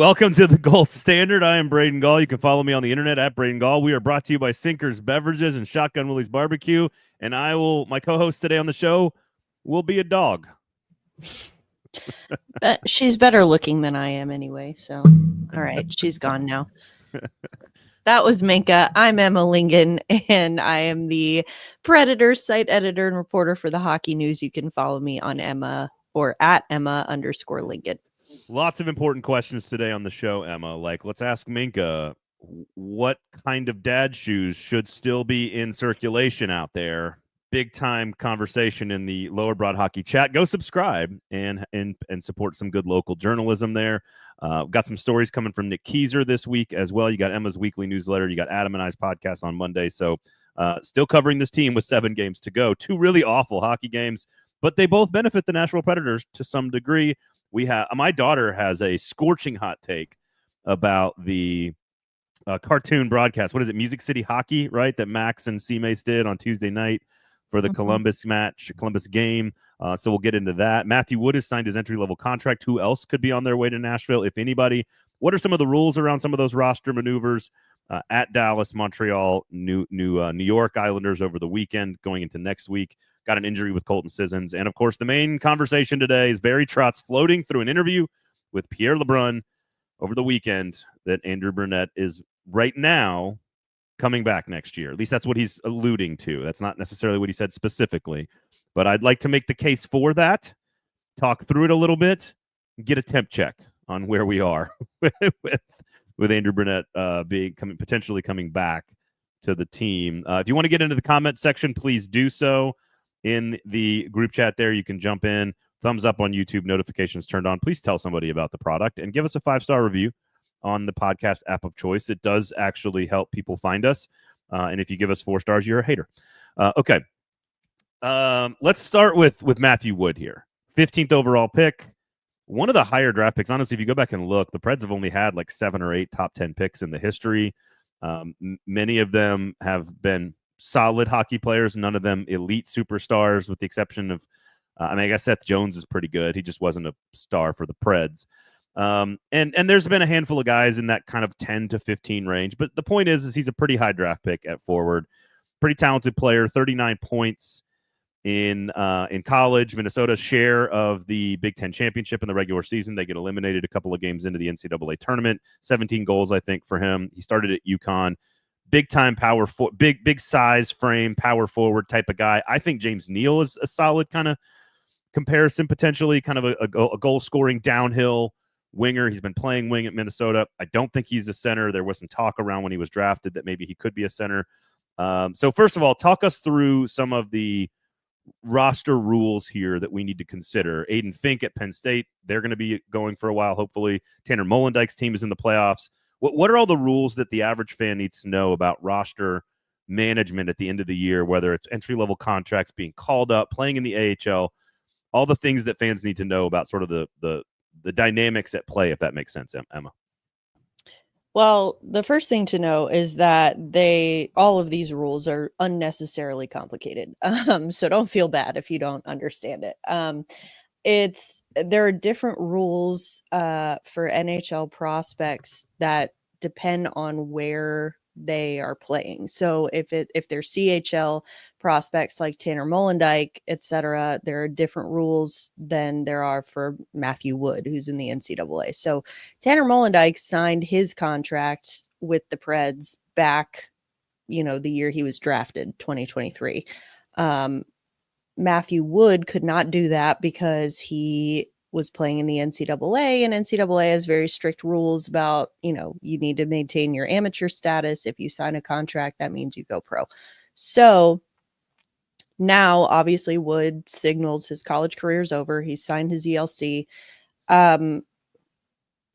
Welcome to the Gold Standard. I am Braden Gall. You can follow me on the internet at Braden Gall. We are brought to you by Sinkers Beverages and Shotgun Willie's Barbecue. And my co-host today on the show will be a dog. But she's better looking than I am anyway. So, all right, she's gone now. That was Minka. I'm Emma Lingan, and I am the Predators site editor and reporter for the Hockey News. You can follow me on Emma or at Emma_Lingan. Lots of important questions today on the show, Emma. Like, let's ask Minka, what kind of dad shoes should still be in circulation out there? Big time conversation in the Lower Broad Hockey chat. Go subscribe and support some good local journalism there. Got some stories coming from Nick Keyser this week as well. You got Emma's weekly newsletter. You got Adam and I's podcast on Monday. So still covering this team with 7 games to go. 2 really awful hockey games, but they both benefit the Nashville Predators to some degree. My daughter has a scorching hot take about the cartoon broadcast. What is it? Music City Hockey, right? That Max and C-Mace did on Tuesday night for the Columbus game. So we'll get into that. Matthew Wood has signed his entry-level contract. Who else could be on their way to Nashville, if anybody? What are some of the rules around some of those roster maneuvers at Dallas, Montreal, New York Islanders over the weekend, going into next week? Got an injury with Colton Sissons. And, of course, the main conversation today is Barry Trotz floating through an interview with Pierre LeBrun over the weekend that Andrew Brunette is right now coming back next year. At least that's what he's alluding to. That's not necessarily what he said specifically. But I'd like to make the case for that, talk through it a little bit, get a temp check on where we are with Andrew Brunette potentially coming back to the team. If you want to get into the comment section, please do so. In the group chat there, you can jump in, thumbs up on YouTube, notifications turned on. Please tell somebody about the product and give us a 5-star review on the podcast app of choice. It does actually help people find us. And if you give us 4 stars, you're a hater. Okay. Let's start with Matthew Wood here. 15th overall pick. One of the higher draft picks. Honestly, if you go back and look, the Preds have only had like 7 or 8 top 10 picks in the history. Many of them have been solid hockey players, none of them elite superstars, with the exception of, I guess Seth Jones is pretty good. He just wasn't a star for the Preds. And there's been a handful of guys in that kind of 10 to 15 range. But the point is he's a pretty high draft pick at forward. Pretty talented player, 39 points in college. Minnesota's share of the Big Ten championship in the regular season. They get eliminated a couple of games into the NCAA tournament. 17 goals, I think, for him. He started at UConn. Big time big size frame, power forward type of guy. I think James Neal is a solid kind of comparison, potentially kind of a goal scoring downhill winger. He's been playing wing at Minnesota. I don't think he's a center. There was some talk around when he was drafted that maybe he could be a center. So first of all, talk us through some of the roster rules here that we need to consider. Aiden Fink at Penn State, they're going to be going for a while, hopefully. Tanner Molendyke's team is in the playoffs. What are all the rules that the average fan needs to know about roster management at the end of the year, whether it's entry-level contracts, being called up, playing in the AHL, all the things that fans need to know about sort of the dynamics at play, if that makes sense, Emma? Well, the first thing to know is that all of these rules are unnecessarily complicated. So don't feel bad if you don't understand it. There are different rules for NHL prospects that depend on where they are playing. So if they're CHL prospects like Tanner Molendyke, etc., there are different rules than there are for Matthew Wood, who's in the NCAA. So Tanner Molendyke signed his contract with the Preds back, the year he was drafted, 2023. Matthew Wood could not do that because he was playing in the NCAA, and NCAA has very strict rules about, you need to maintain your amateur status. If you sign a contract, that means you go pro. So now, obviously, Wood signals his college career is over. He's signed his ELC.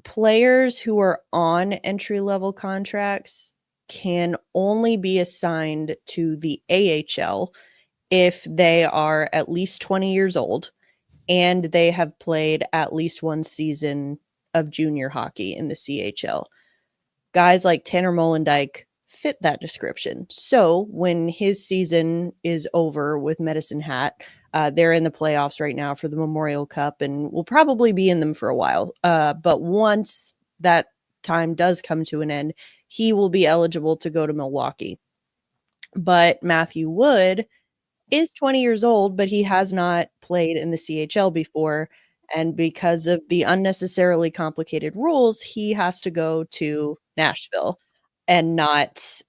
Players who are on entry-level contracts can only be assigned to the AHL if they are at least 20 years old and they have played at least one season of junior hockey in the CHL. Guys like Tanner Molendyke fit that description. So when his season is over with Medicine Hat, they're in the playoffs right now for the Memorial Cup and will probably be in them for a while. But once that time does come to an end, he will be eligible to go to Milwaukee. But Matthew Wood is 20 years old, but he has not played in the CHL before. And because of the unnecessarily complicated rules, he has to go to Nashville and not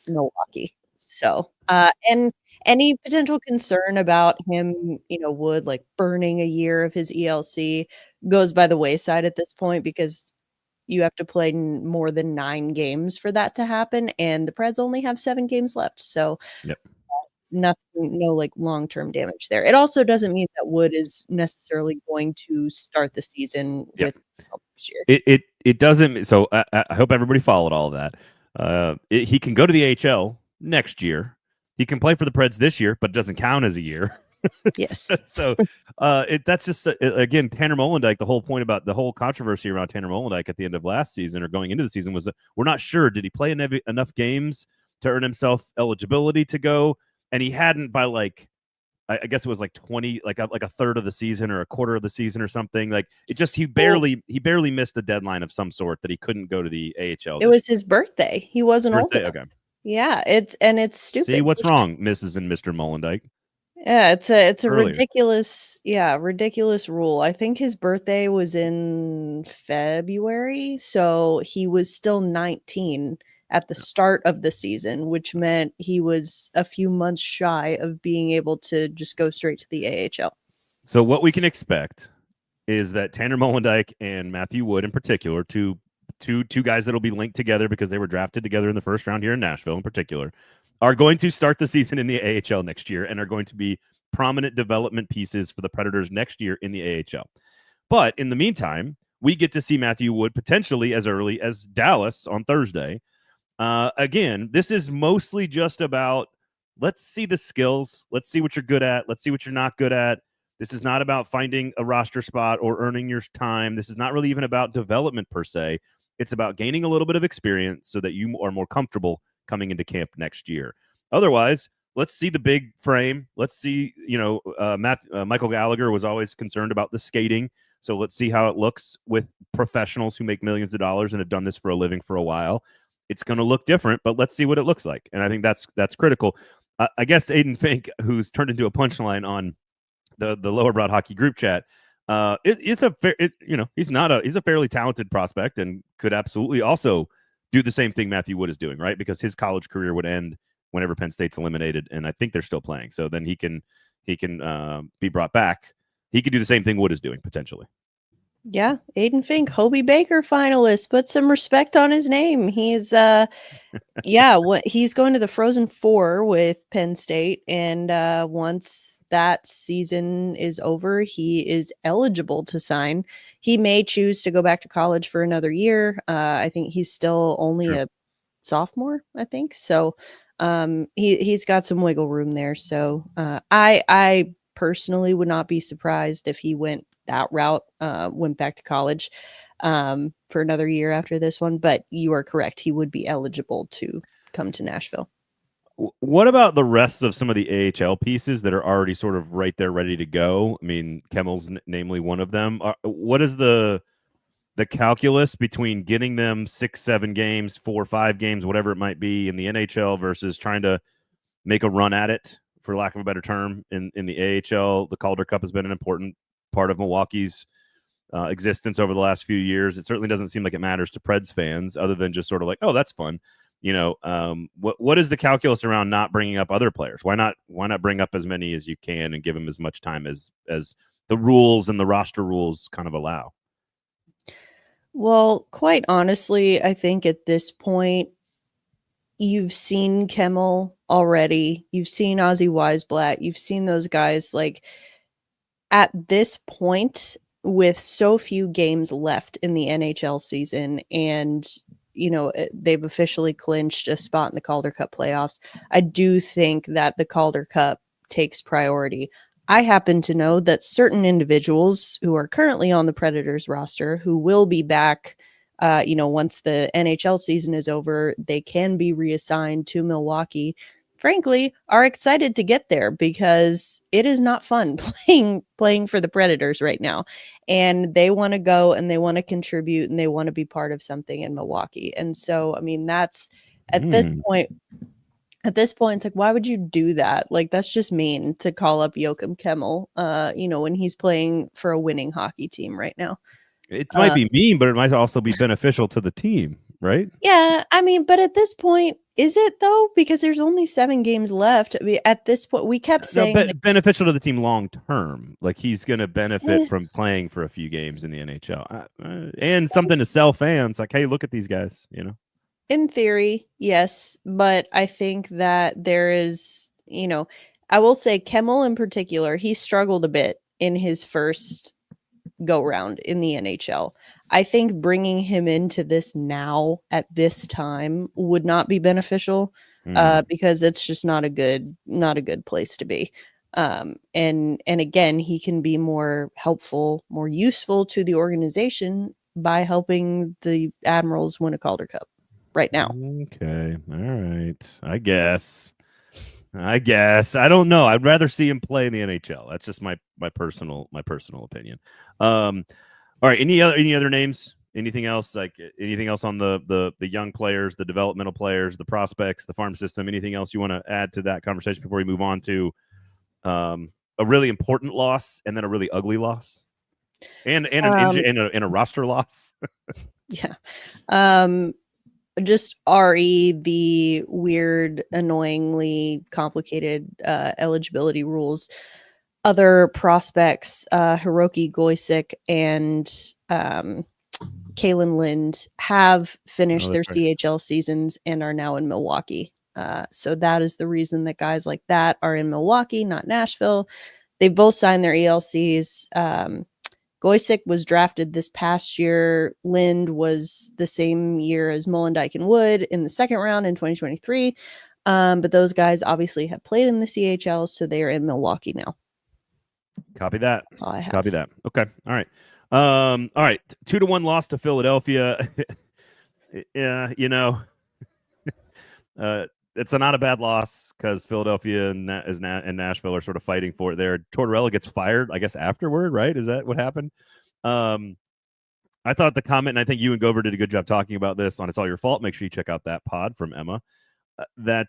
Milwaukee. So, and any potential concern about him, Wood like burning a year of his ELC goes by the wayside at this point, because you have to play more than 9 games for that to happen. And the Preds only have 7 games left. So, Yep. nothing, no like long-term damage there. It also doesn't mean that Wood is necessarily going to start the season with next year. It doesn't. So I hope everybody followed all of that. He can go to the AHL next year. He can play for the Preds this year, but it doesn't count as a year. Yes. So that's just again, Tanner Molendyk. The whole point about the whole controversy around Tanner Molendyk at the end of last season or going into the season was that we're not sure, did he play enough games to earn himself eligibility to go, and he hadn't by like, I guess it was like 20, like a third of the season or a quarter of the season or something. Like it just, he barely missed a deadline of some sort that he couldn't go to the AHL. It was his birthday. He wasn't old enough. Okay. Yeah, it's stupid. See, what's wrong, Mrs. and Mr. Molendyk? Yeah, it's a Earlier. ridiculous rule. I think his birthday was in February, so he was still 19 at the start of the season, which meant he was a few months shy of being able to just go straight to the AHL. So what we can expect is that Tanner Molendyk and Matthew Wood in particular, two guys that will be linked together because they were drafted together in the first round here in Nashville in particular, are going to start the season in the AHL next year and are going to be prominent development pieces for the Predators next year in the AHL. But in the meantime, we get to see Matthew Wood potentially as early as Dallas on Thursday. Again, this is mostly just about, let's see the skills. Let's see what you're good at. Let's see what you're not good at. This is not about finding a roster spot or earning your time. This is not really even about development per se. It's about gaining a little bit of experience so that you are more comfortable coming into camp next year. Otherwise, let's see the big frame. Let's see, Michael Gallagher was always concerned about the skating. So let's see how it looks with professionals who make millions of dollars and have done this for a living for a while. It's going to look different, but let's see what it looks like. And I think that's critical. I guess Aiden Fink, who's turned into a punchline on the Lower Broad Hockey group chat, he's a fairly talented prospect and could absolutely also do the same thing Matthew Wood is doing, right? Because his college career would end whenever Penn State's eliminated, and I think they're still playing. So then he can be brought back. He could do the same thing Wood is doing potentially. Yeah, Aiden Fink, Hobie Baker finalist. Put some respect on his name. He's he's going to the Frozen Four with Penn State, and once that season is over, he is eligible to sign. He may choose to go back to college for another year. I think he's still only a sophomore, I think. So he's got some wiggle room there. So I personally would not be surprised if he went that route, went back to college for another year after this one. But you are correct. He would be eligible to come to Nashville. What about the rest of some of the AHL pieces that are already sort of right there, ready to go? I mean, Kemmel's namely one of them. What is the calculus between getting them 6-7 games, 4 or 5 games, whatever it might be in the NHL versus trying to make a run at it, for lack of a better term, in the AHL? The Calder Cup has been an important part of Milwaukee's existence over the last few years. It certainly doesn't seem like it matters to Preds fans, other than just sort of like, oh, that's fun. What is the calculus around not bringing up other players? Why not bring up as many as you can and give them as much time as the rules and the roster rules kind of allow? Well, quite honestly, I think at this point, you've seen Kemmel already. You've seen Ozzy Weisblatt. You've seen those guys. Like, at this point, with so few games left in the NHL season, and they've officially clinched a spot in the Calder Cup playoffs, I do think that the Calder Cup takes priority. I happen to know that certain individuals who are currently on the Predators roster, who will be back, once the NHL season is over, they can be reassigned to Milwaukee. frankly, are excited to get there because it is not fun playing for the Predators right now. And they want to go and they want to contribute and they want to be part of something in Milwaukee. And so, I mean, that's at this point, it's like, why would you do that? Like, that's just mean to call up Joachim Kemmel, when he's playing for a winning hockey team right now. It might be mean, but it might also be beneficial to the team, right? Yeah, I mean, but at this point, is it though? Because there's only 7 games left. I mean, at this point, we kept saying beneficial to the team long term. Like, he's going to benefit from playing for a few games in the NHL, and something to sell fans. Like, hey, look at these guys. In theory, yes, but I think that there is, I will say Kemmel in particular, he struggled a bit in his first go round in the NHL. I think bringing him into this now at this time would not be beneficial because it's just not a good place to be. And again, he can be more helpful, more useful to the organization by helping the Admirals win a Calder Cup right now. Okay. All right. I guess. I don't know. I'd rather see him play in the NHL. That's just my personal opinion. All right. Any other names? Anything else? Like anything else on the young players, the developmental players, the prospects, the farm system? Anything else you want to add to that conversation before we move on to a really important loss and then a really ugly loss, and a roster loss? Yeah. Just RE, the weird, annoyingly complicated eligibility rules. Other prospects, Hiroki Goisik and Kalen Lind, have finished their CHL seasons and are now in Milwaukee. So that is the reason that guys like that are in Milwaukee, not Nashville. They both signed their ELCs. Goisik was drafted this past year. Lind was the same year as Molendyk and Wood in the second round in 2023. But those guys obviously have played in the CHL, so they are in Milwaukee now. Copy that. That's all I have. Copy that. Okay. All right. All right. 2-1 loss to Philadelphia. Yeah, it's not a bad loss because Philadelphia and Nashville are sort of fighting for it there. Tortorella gets fired, I guess, afterward, right? Is that what happened? I thought the comment, and I think you and Gover did a good job talking about this on It's All Your Fault. Make sure you check out that pod from Emma. That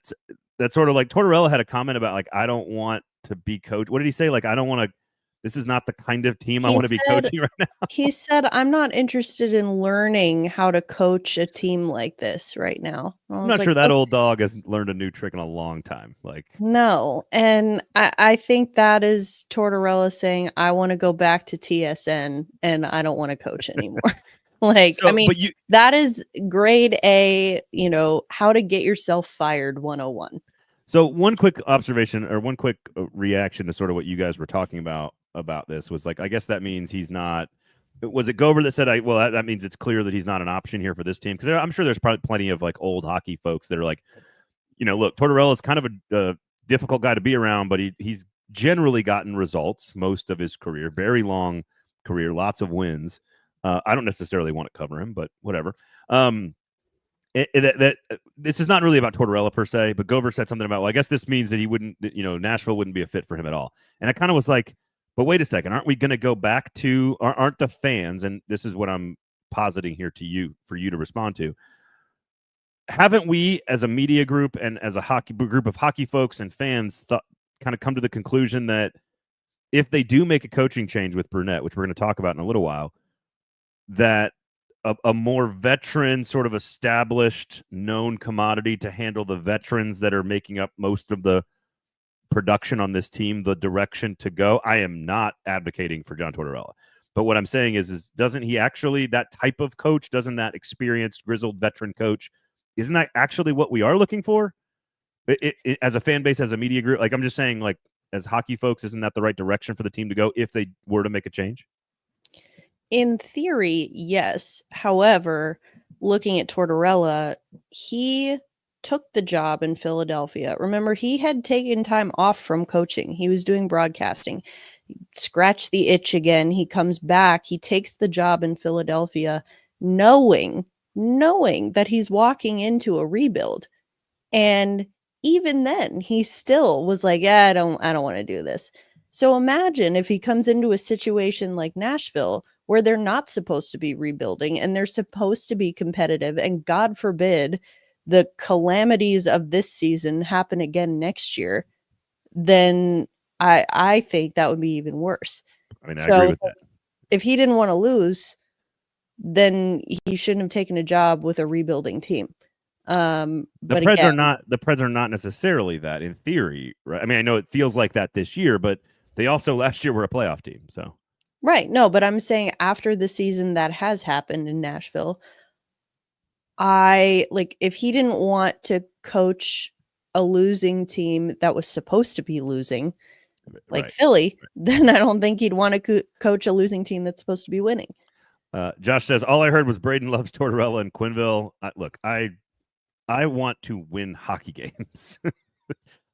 sort of like Tortorella had a comment about, like, I don't want to be coach. What did he say? Like, I don't want to. This is not the kind of team I want to be coaching right now. He said, I'm not interested in learning how to coach a team like this right now. I'm not sure that old dog has learned a new trick in a long time. Like, no. And I think that is Tortorella saying, I want to go back to TSN and I don't want to coach anymore. That is grade A, how to get yourself fired 101. So one quick observation or one quick reaction to sort of what you guys were talking about this was like, I guess that means he's not. Was it Gover that said, that means it's clear that he's not an option here for this team? Because I'm sure there's probably plenty of like old hockey folks that are like, look, Tortorella is kind of a difficult guy to be around, but he's generally gotten results most of his career, very long career, lots of wins. I don't necessarily want to cover him, but whatever. This is not really about Tortorella per se, but Gover said something about, well, I guess this means that he wouldn't, Nashville wouldn't be a fit for him at all. And I kind of was like, but wait a second, aren't we going to go back to, aren't the fans, and this is what I'm positing here to you, for you to respond to, haven't we as a media group and as a hockey group of hockey folks and fans kind of come to the conclusion that if they do make a coaching change with Brunette, which we're going to talk about in a little while, that a more veteran, sort of established, known commodity to handle the veterans that are making up most of the production on this team, the direction to go? I am not advocating for John Tortorella, but what I'm saying is doesn't he actually, that type of coach, doesn't that experienced, grizzled veteran coach, isn't that actually what we are looking for as a fan base, as a media group? Like, I'm just saying, like, as hockey folks, isn't that the right direction for the team to go if they were to make a change? In theory, yes. However, looking at Tortorella, he took the job in Philadelphia. Remember, he had taken time off from coaching. He was doing broadcasting. Scratch the itch again. He comes back. He takes the job in Philadelphia, knowing that he's walking into a rebuild. And even then, he still was like, yeah, I don't want to do this. So imagine if he comes into a situation like Nashville where they're not supposed to be rebuilding and they're supposed to be competitive, and God forbid the calamities of this season happen again next year, then I think that would be even worse. I mean, I agree So with that. if he didn't want to lose, then he shouldn't have taken a job with a rebuilding team. The But Preds again, are not necessarily that in theory, right? I mean, I know it feels like that this year, but they also last year were a playoff team. So right. No, but I'm saying after the season that has happened in Nashville, I like if he didn't want to coach a losing team that was supposed to be losing, like right. Philly, then I don't think he'd want to coach a losing team that's supposed to be winning. Josh says all I heard was Braden loves Tortorella and Quenneville. Look, I want to win hockey games.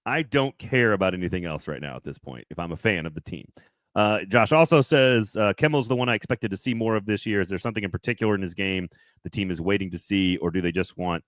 I don't care about anything else right now at this point if I'm a fan of the team. Josh also says Kimmel's the one I expected to see more of this year. Is there something in particular in his game the team is waiting to see, or do they just want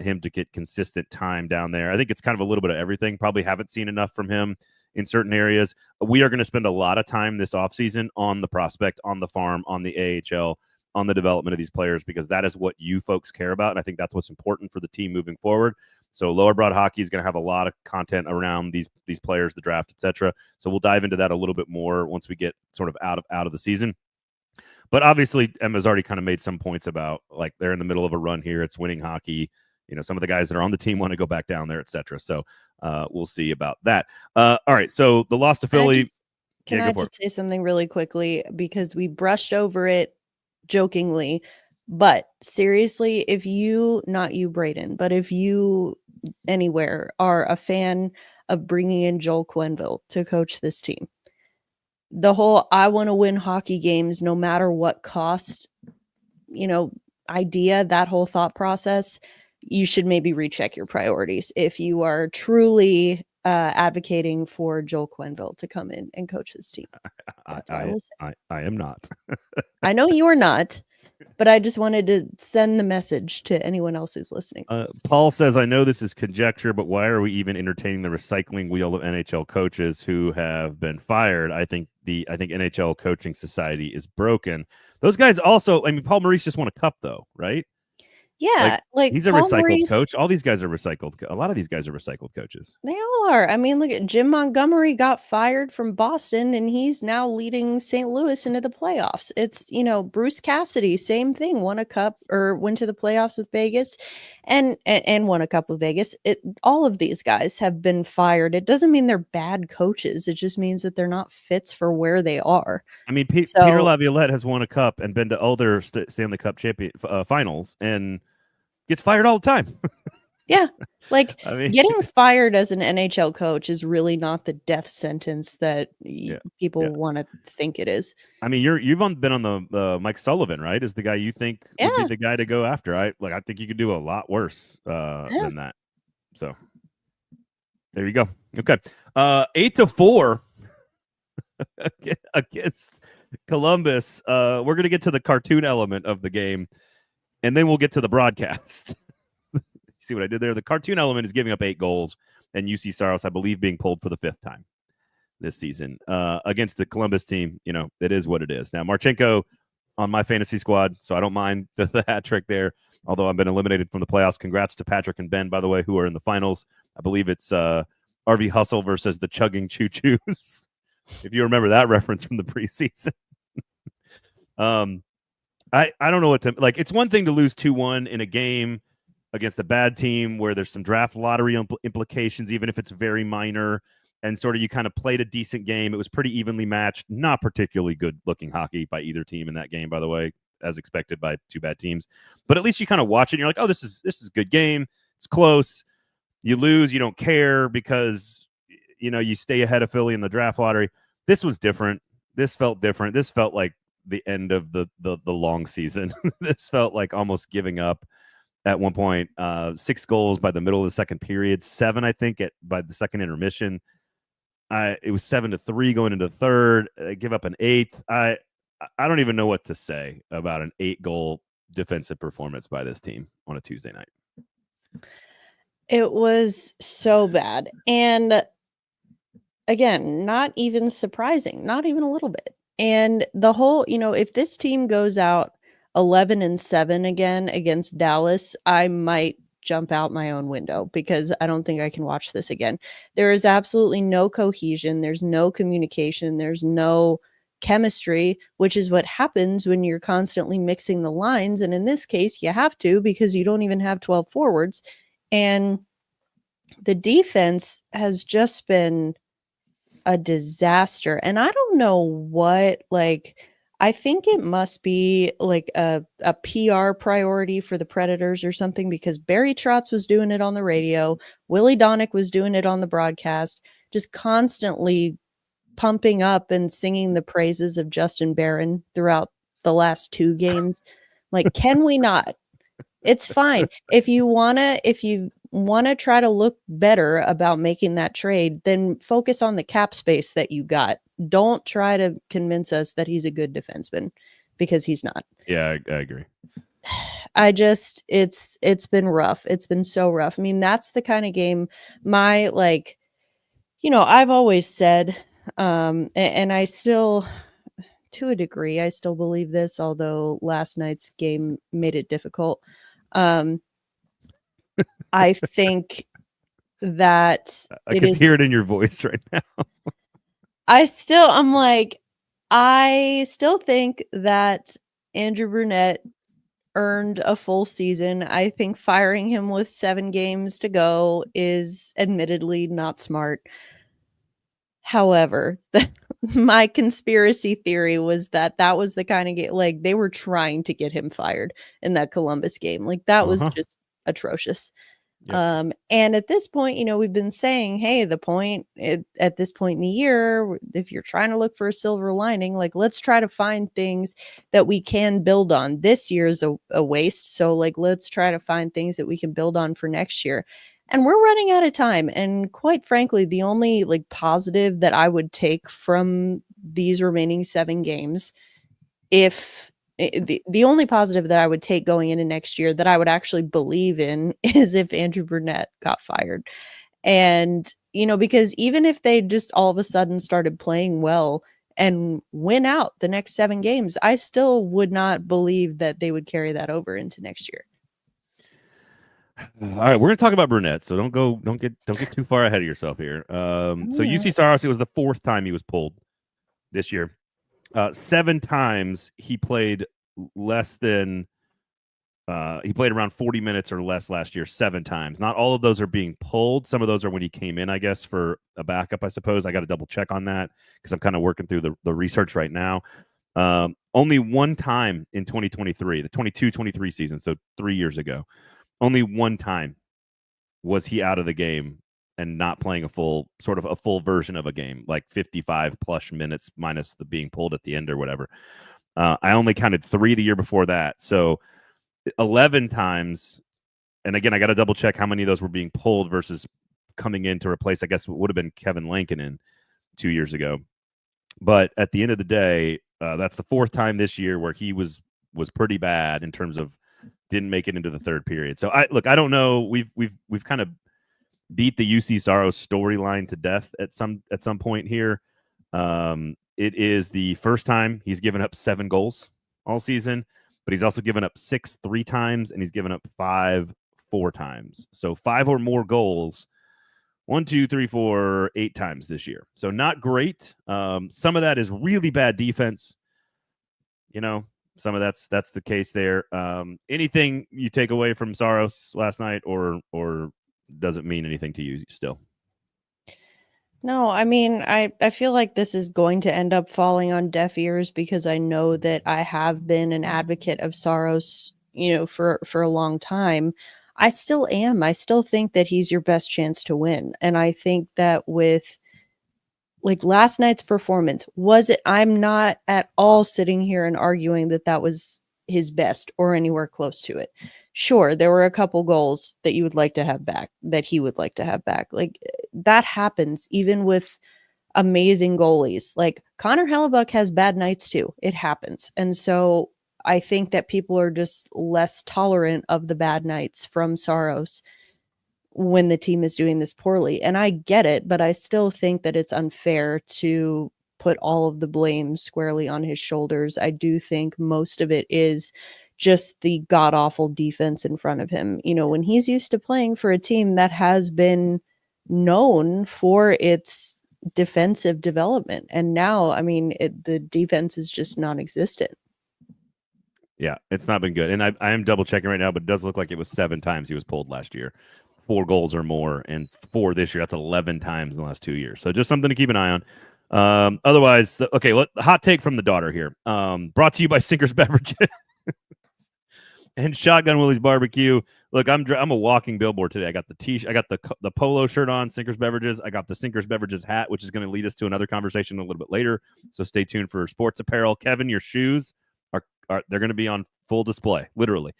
him to get consistent time down there? I think it's kind of a little bit of everything. Probably haven't seen enough from him in certain areas. We are going to spend a lot of time this offseason on the prospect, on the farm, on the AHL, on the development of these players, because that is what you folks care about. And I think that's what's important for the team moving forward. So Lower Broad Hockey is going to have a lot of content around these players, the draft, etc. So we'll dive into that a little bit more once we get sort of out of the season. But obviously, Emma's already kind of made some points about like they're in the middle of a run here. It's winning hockey. You know, some of the guys that are on the team want to go back down there, etc. So we'll see about that. All right. So the loss to Philly. Can I just say something really quickly, because we brushed over it jokingly, but seriously, if you, not you, Braden, but if you anywhere are a fan of bringing in Joel Quenneville to coach this team, the whole I want to win hockey games no matter what cost, idea, that whole thought process, you should maybe recheck your priorities if you are truly advocating for Joel Quenneville to come in and coach this team. That's all I will say. I am not. I know you are not, but I just wanted to send the message to anyone else who's listening. Paul says, I know this is conjecture, but why are we even entertaining the recycling wheel of NHL coaches who have been fired? I think NHL coaching society is broken. Those guys also, I mean, Paul Maurice just won a cup though, right? Yeah, like he's a Paul recycled Maurice, coach. All these guys are recycled. A lot of these guys are recycled coaches. They all are. I mean, look at Jim Montgomery got fired from Boston and he's now leading St. Louis into the playoffs. It's, Bruce Cassidy, same thing, won a cup or went to the playoffs with Vegas and won a cup with Vegas. All of these guys have been fired. It doesn't mean they're bad coaches. It just means that they're not fits for where they are. I mean, Peter Laviolette has won a cup and been to other Stanley Cup finals and gets fired all the time. Yeah. Like, I mean, getting fired as an NHL coach is really not the death sentence that people want to think it is. I mean, you've been on the Mike Sullivan, right? Is the guy you think would be the guy to go after? I think you could do a lot worse than that. So there you go. Okay. 8-4 against Columbus. We're going to get to the cartoon element of the game, and then we'll get to the broadcast. See what I did there? The cartoon element is giving up 8 goals, and UC Saros, I believe, being pulled for the 5th time this season against the Columbus team. It is what it is. Now, Marchenko on my fantasy squad, so I don't mind the hat trick there, although I've been eliminated from the playoffs. Congrats to Patrick and Ben, by the way, who are in the finals. I believe it's RV Hustle versus the Chugging Choo Choos, if you remember that reference from the preseason. I don't know what to like. It's one thing to lose 2-1 in a game against a bad team where there's some draft lottery implications, even if it's very minor, and sort of you kind of played a decent game. It was pretty evenly matched, not particularly good looking hockey by either team in that game, by the way, as expected by 2 bad teams. But at least you kind of watch it and you're like, oh, this is a good game. It's close. You lose, you don't care because you stay ahead of Philly in the draft lottery. This was different. This felt different. This felt like the end of the long season. This felt like almost giving up. At one point, 6 goals by the middle of the second period, 7, I think, by the second intermission. It was 7-3 going into third. Give up an 8th. I don't even know what to say about an 8-goal defensive performance by this team on a Tuesday night. It was so bad. And again, not even surprising, not even a little bit. And the whole, if this team goes out 11-7 again against Dallas, I might jump out my own window because I don't think I can watch this again. There is absolutely no cohesion, there's no communication, there's no chemistry, which is what happens when you're constantly mixing the lines. And in this case, you have to because you don't even have 12 forwards. And the defense has just been a disaster. And I don't know what, I think it must be like a PR priority for the Predators or something, because Barry Trotz was doing it on the radio. Willie was doing it on the broadcast, just constantly pumping up and singing the praises of Justin Barron throughout the last 2 games. Like, can we not? It's fine. If you want to try to look better about making that trade, then focus on the cap space that you got. Don't try to convince us that he's a good defenseman, because he's not. Yeah, I agree. It's been rough. It's been so rough. I mean, that's the kind of game I've always said, and I still, to a degree, I still believe this, although last night's game made it difficult. I think that I can hear it in your voice right now. I still think that Andrew Brunette earned a full season. I think firing him with 7 games to go is admittedly not smart. However, my conspiracy theory was that was the kind of game, they were trying to get him fired in that Columbus game. That was just atrocious. Yep. And at this point, we've been saying, hey, at this point in the year, if you're trying to look for a silver lining, let's try to find things that we can build on. This year is a waste. So let's try to find things that we can build on for next year. And we're running out of time. And quite frankly, the only positive that I would take from these remaining 7 games, the only positive that I would take going into next year that I would actually believe in is if Andrew Brunette got fired. And, because even if they just all of a sudden started playing well and win out the next 7 games, I still would not believe that they would carry that over into next year. All right, we're gonna talk about Brunette, so don't get too far ahead of yourself here. So UC Saros, it was the 4th time he was pulled this year. 7 times he played less than he played around 40 minutes or less last year. 7 times. Not all of those are being pulled. Some of those are when he came in, I guess, for a backup, I suppose. I got to double check on that because I'm kind of working through the research right now. Only 1 time in 2023, the 22-23 season, so 3 years ago, only 1 time was he out of the game and not playing a full version of a game, like 55 plus minutes minus the being pulled at the end or whatever. I only counted 3 the year before that. So 11 times. And again, I got to double check how many of those were being pulled versus coming in to replace, I guess, what would have been Kevin Lingan 2 years ago. But at the end of the day, that's the 4th time this year where he was pretty bad in terms of didn't make it into the 3rd period. So I don't know. We've kind of beat the UC Saros storyline to death at some point here. It is the first time he's given up 7 goals all season, but he's also given up 6 3 times, and he's given up 5 4 times. So 5 or more goals 1, 2, 3, 4, 8 times this year. So not great. Some of that is really bad defense. Some of that's the case there. Anything you take away from Saros last night, or does it mean anything to you still? No, I mean, I feel like this is going to end up falling on deaf ears because I know that I have been an advocate of Saros, for a long time. I still am. I still think that he's your best chance to win. And I think that with last night's performance, I'm not at all sitting here and arguing that was his best or anywhere close to it. Sure, there were a couple goals that you would like to have back, that he would like to have back. That happens even with amazing goalies. Connor Hellebuck has bad nights too. It happens. And so I think that people are just less tolerant of the bad nights from Saros. when the team is doing this poorly. And I get it, but I still think that it's unfair to put all of the blame squarely on his shoulders. I do think most of it is just the god-awful defense in front of him. You know, when he's used to playing for a team that has been known for its defensive development, and now, I mean, the defense is just non-existent. Yeah, it's not been good. And I am double checking right now, but it does look like it was 7 times he was pulled last year. 4 goals or more, and 4 this year. That's 11 times in the last 2 years. So just something to keep an eye on. Otherwise, hot take from the daughter here. Brought to you by Sinkers Beverages and Shotgun Willie's Barbecue. Look, I'm a walking billboard today. I got the I got the polo shirt on, Sinkers Beverages. I got the Sinkers Beverages hat, which is going to lead us to another conversation a little bit later. So stay tuned for sports apparel. Kevin, your shoes are they're going to be on full display, literally.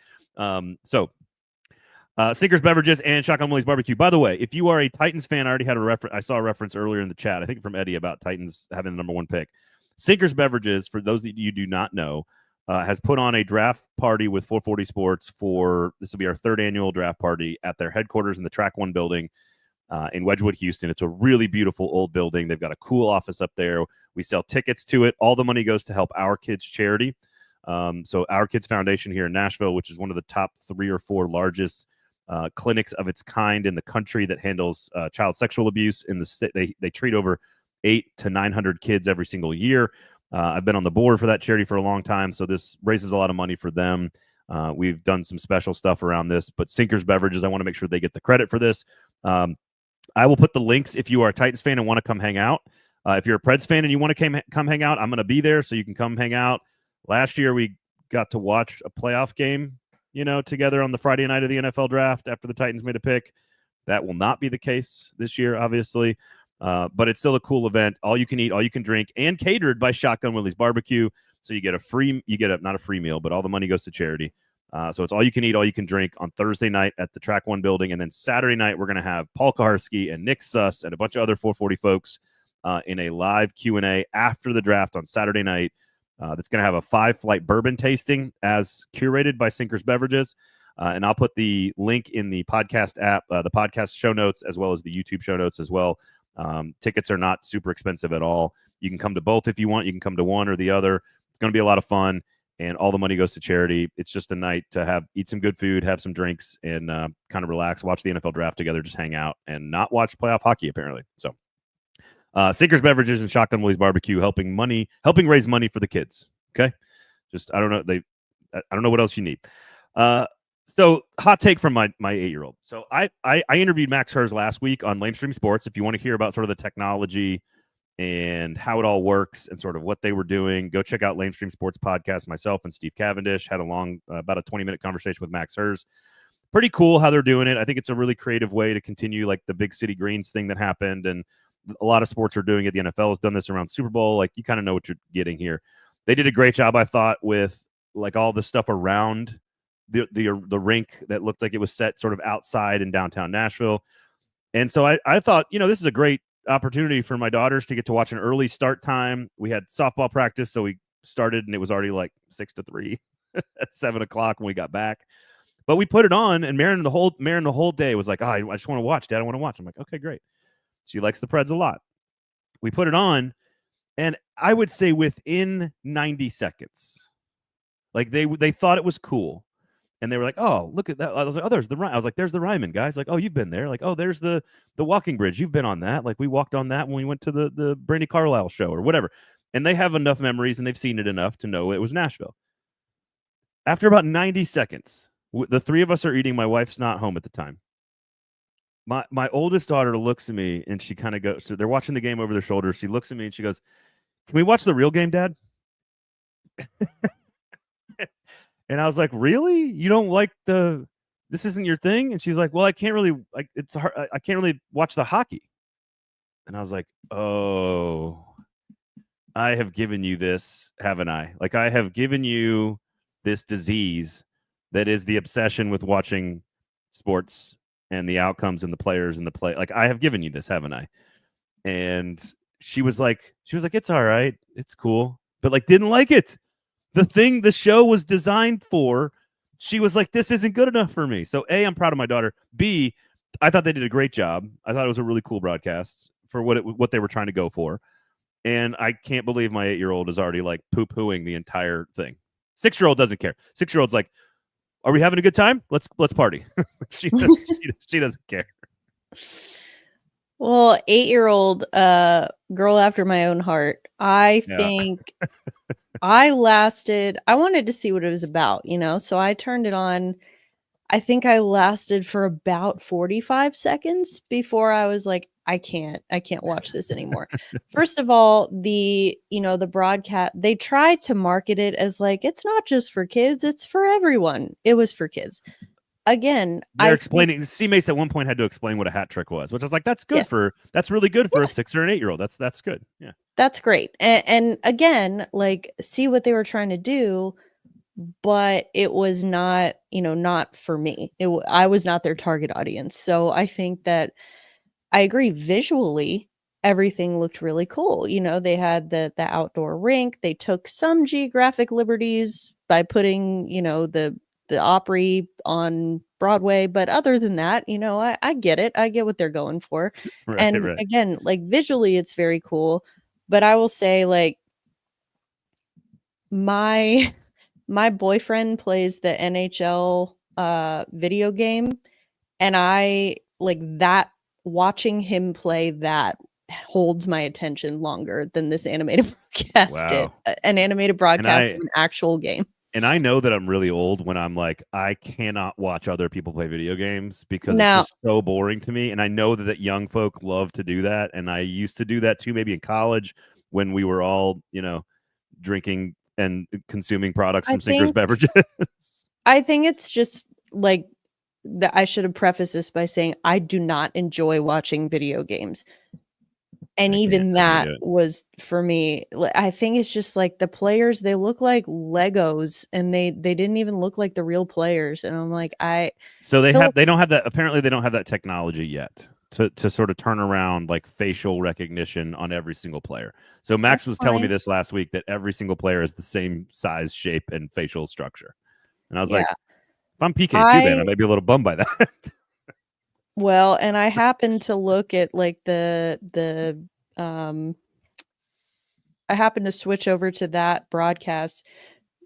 Sinkers Beverages and Shotgun Willie's Barbecue. By the way, if you are a Titans fan, I already had a reference. I saw a reference earlier in the chat, I think from Eddie, about Titans having the #1 pick. Sinkers Beverages, for those that you do not know, has put on a draft party with 440 Sports this will be our 3rd annual draft party at their headquarters in the Track 1 building in Wedgwood, Houston. It's a really beautiful old building. They've got a cool office up there. We sell tickets to it. All the money goes to help Our Kids charity. So Our Kids Foundation here in Nashville, which is one of the top 3 or 4 largest clinics of its kind in the country that handles child sexual abuse in the state. They treat over 800 to 900 kids every single year. I've been on the board for that charity for a long time, so this raises a lot of money for them. We've done some special stuff around this, but Sinkers Beverages, I want to make sure they get the credit for this. I will put the links if you are a Titans fan and want to come hang out. If you're a Preds fan and you want to come hang out, I'm going to be there, so you can come hang out. Last year, we got to watch a playoff game, together on the Friday night of the NFL Draft after the Titans made a pick. That will not be the case this year, obviously. But it's still a cool event. All you can eat, all you can drink, and catered by Shotgun Willie's Barbecue. So you get not a free meal, but all the money goes to charity. So it's all you can eat, all you can drink on Thursday night at the Track 1 building. And then Saturday night, we're going to have Paul Kaharski and Nick Suss and a bunch of other 440 folks in a live Q&A after the draft on Saturday night. That's going to have a 5-flight bourbon tasting as curated by Sinkers Beverages. And I'll put the link in the podcast app, the podcast show notes, as well as the YouTube show notes as well. Tickets are not super expensive at all. You can come to both if you want. You can come to one or the other. It's going to be a lot of fun, and all the money goes to charity. It's just a night to eat some good food, have some drinks, and kind of relax, watch the NFL Draft together, just hang out, and not watch playoff hockey, apparently. So Sinkers Beverages and Shotgun Willie's Barbecue helping raise money for the kids. Okay? Just, I don't know what else you need. So hot take from my 8-year-old. So I interviewed Max Hers last week on Lamestream Sports. If you want to hear about sort of the technology and how it all works and sort of what they were doing, go check out Lamestream Sports podcast. Myself and Steve Cavendish had about a 20-minute conversation with Max Hers. Pretty cool how they're doing it. I think it's a really creative way to continue like the Big City Greens thing that happened, and a lot of sports are doing it. The NFL has done this around Super Bowl. Like, you kind of know what you're getting here. They did a great job, I thought, with like all the stuff around the rink that looked like it was set sort of outside in downtown Nashville. And so I thought, this is a great opportunity for my daughters to get to watch an early start time. We had softball practice, so we started and it was already like 6-3 at 7:00 when we got back. But we put it on, and Marin the whole day was like, I just want to watch, Dad. I want to watch. I'm like, okay, great. She likes the Preds a lot. We put it on, and I would say within 90 seconds, like they thought it was cool. And they were like, oh, look at that. I was like, oh, there's the Ryman. I was like, there's the Ryman, guys. Like, oh, you've been there. Like, oh, there's the walking bridge. You've been on that. Like, we walked on that when we went to the Brandy Carlisle show or whatever. And they have enough memories and they've seen it enough to know it was Nashville. After about 90 seconds, the 3 of us are eating. My wife's not home at the time. My oldest daughter looks at me and she kind of goes, so they're watching the game over their shoulders. She looks at me and she goes, can we watch the real game, Dad? And I was like, really? You don't like this isn't your thing? And she's like, well, I can't really, like, it's hard. I can't really watch the hockey. And I was like, oh, I have given you this, haven't I? Like, I have given you this disease that is the obsession with watching sports and the outcomes and the players and the play. Like, I have given you this, haven't I? And she was like, it's all right. It's cool. But like, didn't like it. The show was designed for, she was like, this isn't good enough for me. So A, I'm proud of my daughter. B, I thought they did a great job. I thought it was a really cool broadcast for what they were trying to go for. And I can't believe my 8-year-old is already like poo-pooing the entire thing. 6-year-old doesn't care. 6-year-old's like, are we having a good time? Let's party. she doesn't care. Well, 8-year-old girl after my own heart. I think I wanted to see what it was about, so I turned it on. I think I lasted for about 45 seconds before I was like, I can't watch this anymore. First of all, the broadcast, they tried to market it as like, it's not just for kids, it's for everyone. It was for kids. Again, they're explaining. C-Mace at one point had to explain what a hat trick was, which I was like, that's good that's really good for a 6 or an 8-year-old. That's good. Yeah. That's great. And again, like, see what they were trying to do, but it was not, not for me. I was not their target audience. So I think that I agree, visually, everything looked really cool. They had the outdoor rink. They took some geographic liberties by putting, the Opry on Broadway. But other than that, I get it. I get what they're going for. Right. Again, like, visually, it's very cool. But I will say, like, my boyfriend plays the NHL video game, and I like that. Watching him play that holds my attention longer than this animated broadcast did. An animated broadcast of an actual game. And I know that I'm really old when I'm like, I cannot watch other people play video games because it's just so boring to me. And I know that young folk love to do that. And I used to do that too, maybe in college when we were all, drinking and consuming products from Sinkers Beverages. I think it's just like, I should have prefaced this by saying I do not enjoy watching video games. And even that was, for me, I think it's just like the players, they look like Legos, and they didn't even look like the real players. And I'm like, so they don't have that. Apparently they don't have that technology yet to sort of turn around like facial recognition on every single player. So Max was telling me this last week that every single player is the same size, shape, and facial structure. And I was like, if I'm PK Subban, I might be a little bummed by that. Well, and I happened to look at like I happened to switch over to that broadcast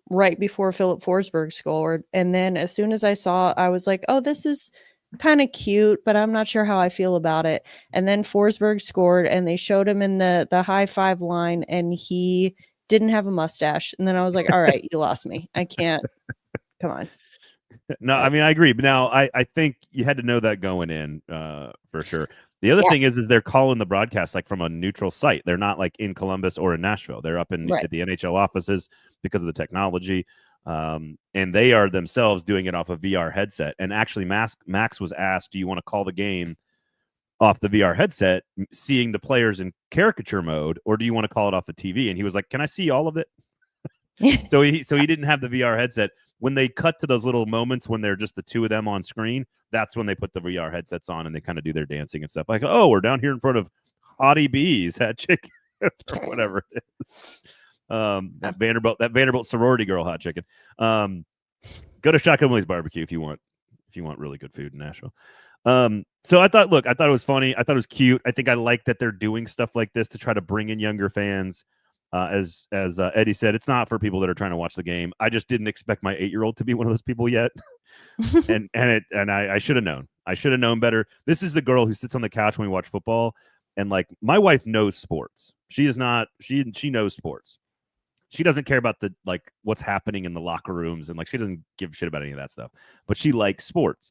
right before Philip Forsberg scored. And then as soon as I saw, I was like, oh, this is kind of cute, but I'm not sure how I feel about it. And then Forsberg scored, and they showed him in the high five line, and he didn't have a mustache. And then I was like, all right, you lost me. I can't. Come on. No, I mean, I agree. But now I think you had to know that going in for sure. The other thing is they're calling the broadcast like from a neutral site. They're not like in Columbus or in Nashville. They're up at the NHL offices because of the technology. And they are themselves doing it off a VR headset. And actually, Max was asked, do you want to call the game off the VR headset, seeing the players in caricature mode, or do you want to call it off the TV? And he was like, can I see all of it? So he didn't have the VR headset. When they cut to those little moments when they're just the two of them on screen, that's when they put the VR headsets on and they kind of do their dancing and stuff. Like, oh, we're down here in front of Hottie B's, that chicken, or whatever it is. That Vanderbilt sorority girl hot chicken. Go to Shotgun Willie's barbecue if you want really good food in Nashville. So I thought it was funny. I thought it was cute. I think I like that they're doing stuff like this to try to bring in younger fans. As Eddie said, it's not for people that are trying to watch the game. I just didn't expect my 8-year-old to be one of those people yet. and I should have known. I should have known better. This is the girl who sits on the couch when we watch football. And like, my wife knows sports. She knows sports. She doesn't care about the like what's happening in the locker rooms, and like she doesn't give a shit about any of that stuff. But she likes sports.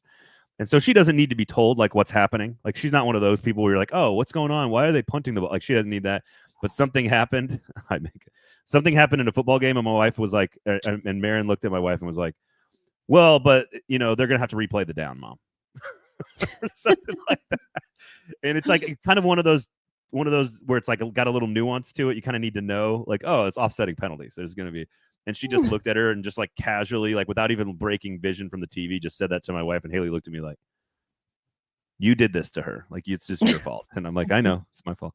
And so she doesn't need to be told like what's happening. Like, she's not one of those people where you're like, oh, what's going on? Why are they punting the ball? Like, she doesn't need that. But something happened. Something happened in a football game, and my wife was like, and Marin looked at my wife and was like, well, but they're gonna have to replay the down, Mom, or something like that. And it's like kind of one of those where it's like got a little nuance to it. You kind of need to know, like, oh, it's offsetting penalties. There's gonna be. And she just looked at her and just like casually, like without even breaking vision from the TV, just said that to my wife. And Haley looked at me like, you did this to her. Like, it's just your fault. And I'm like, I know, it's my fault.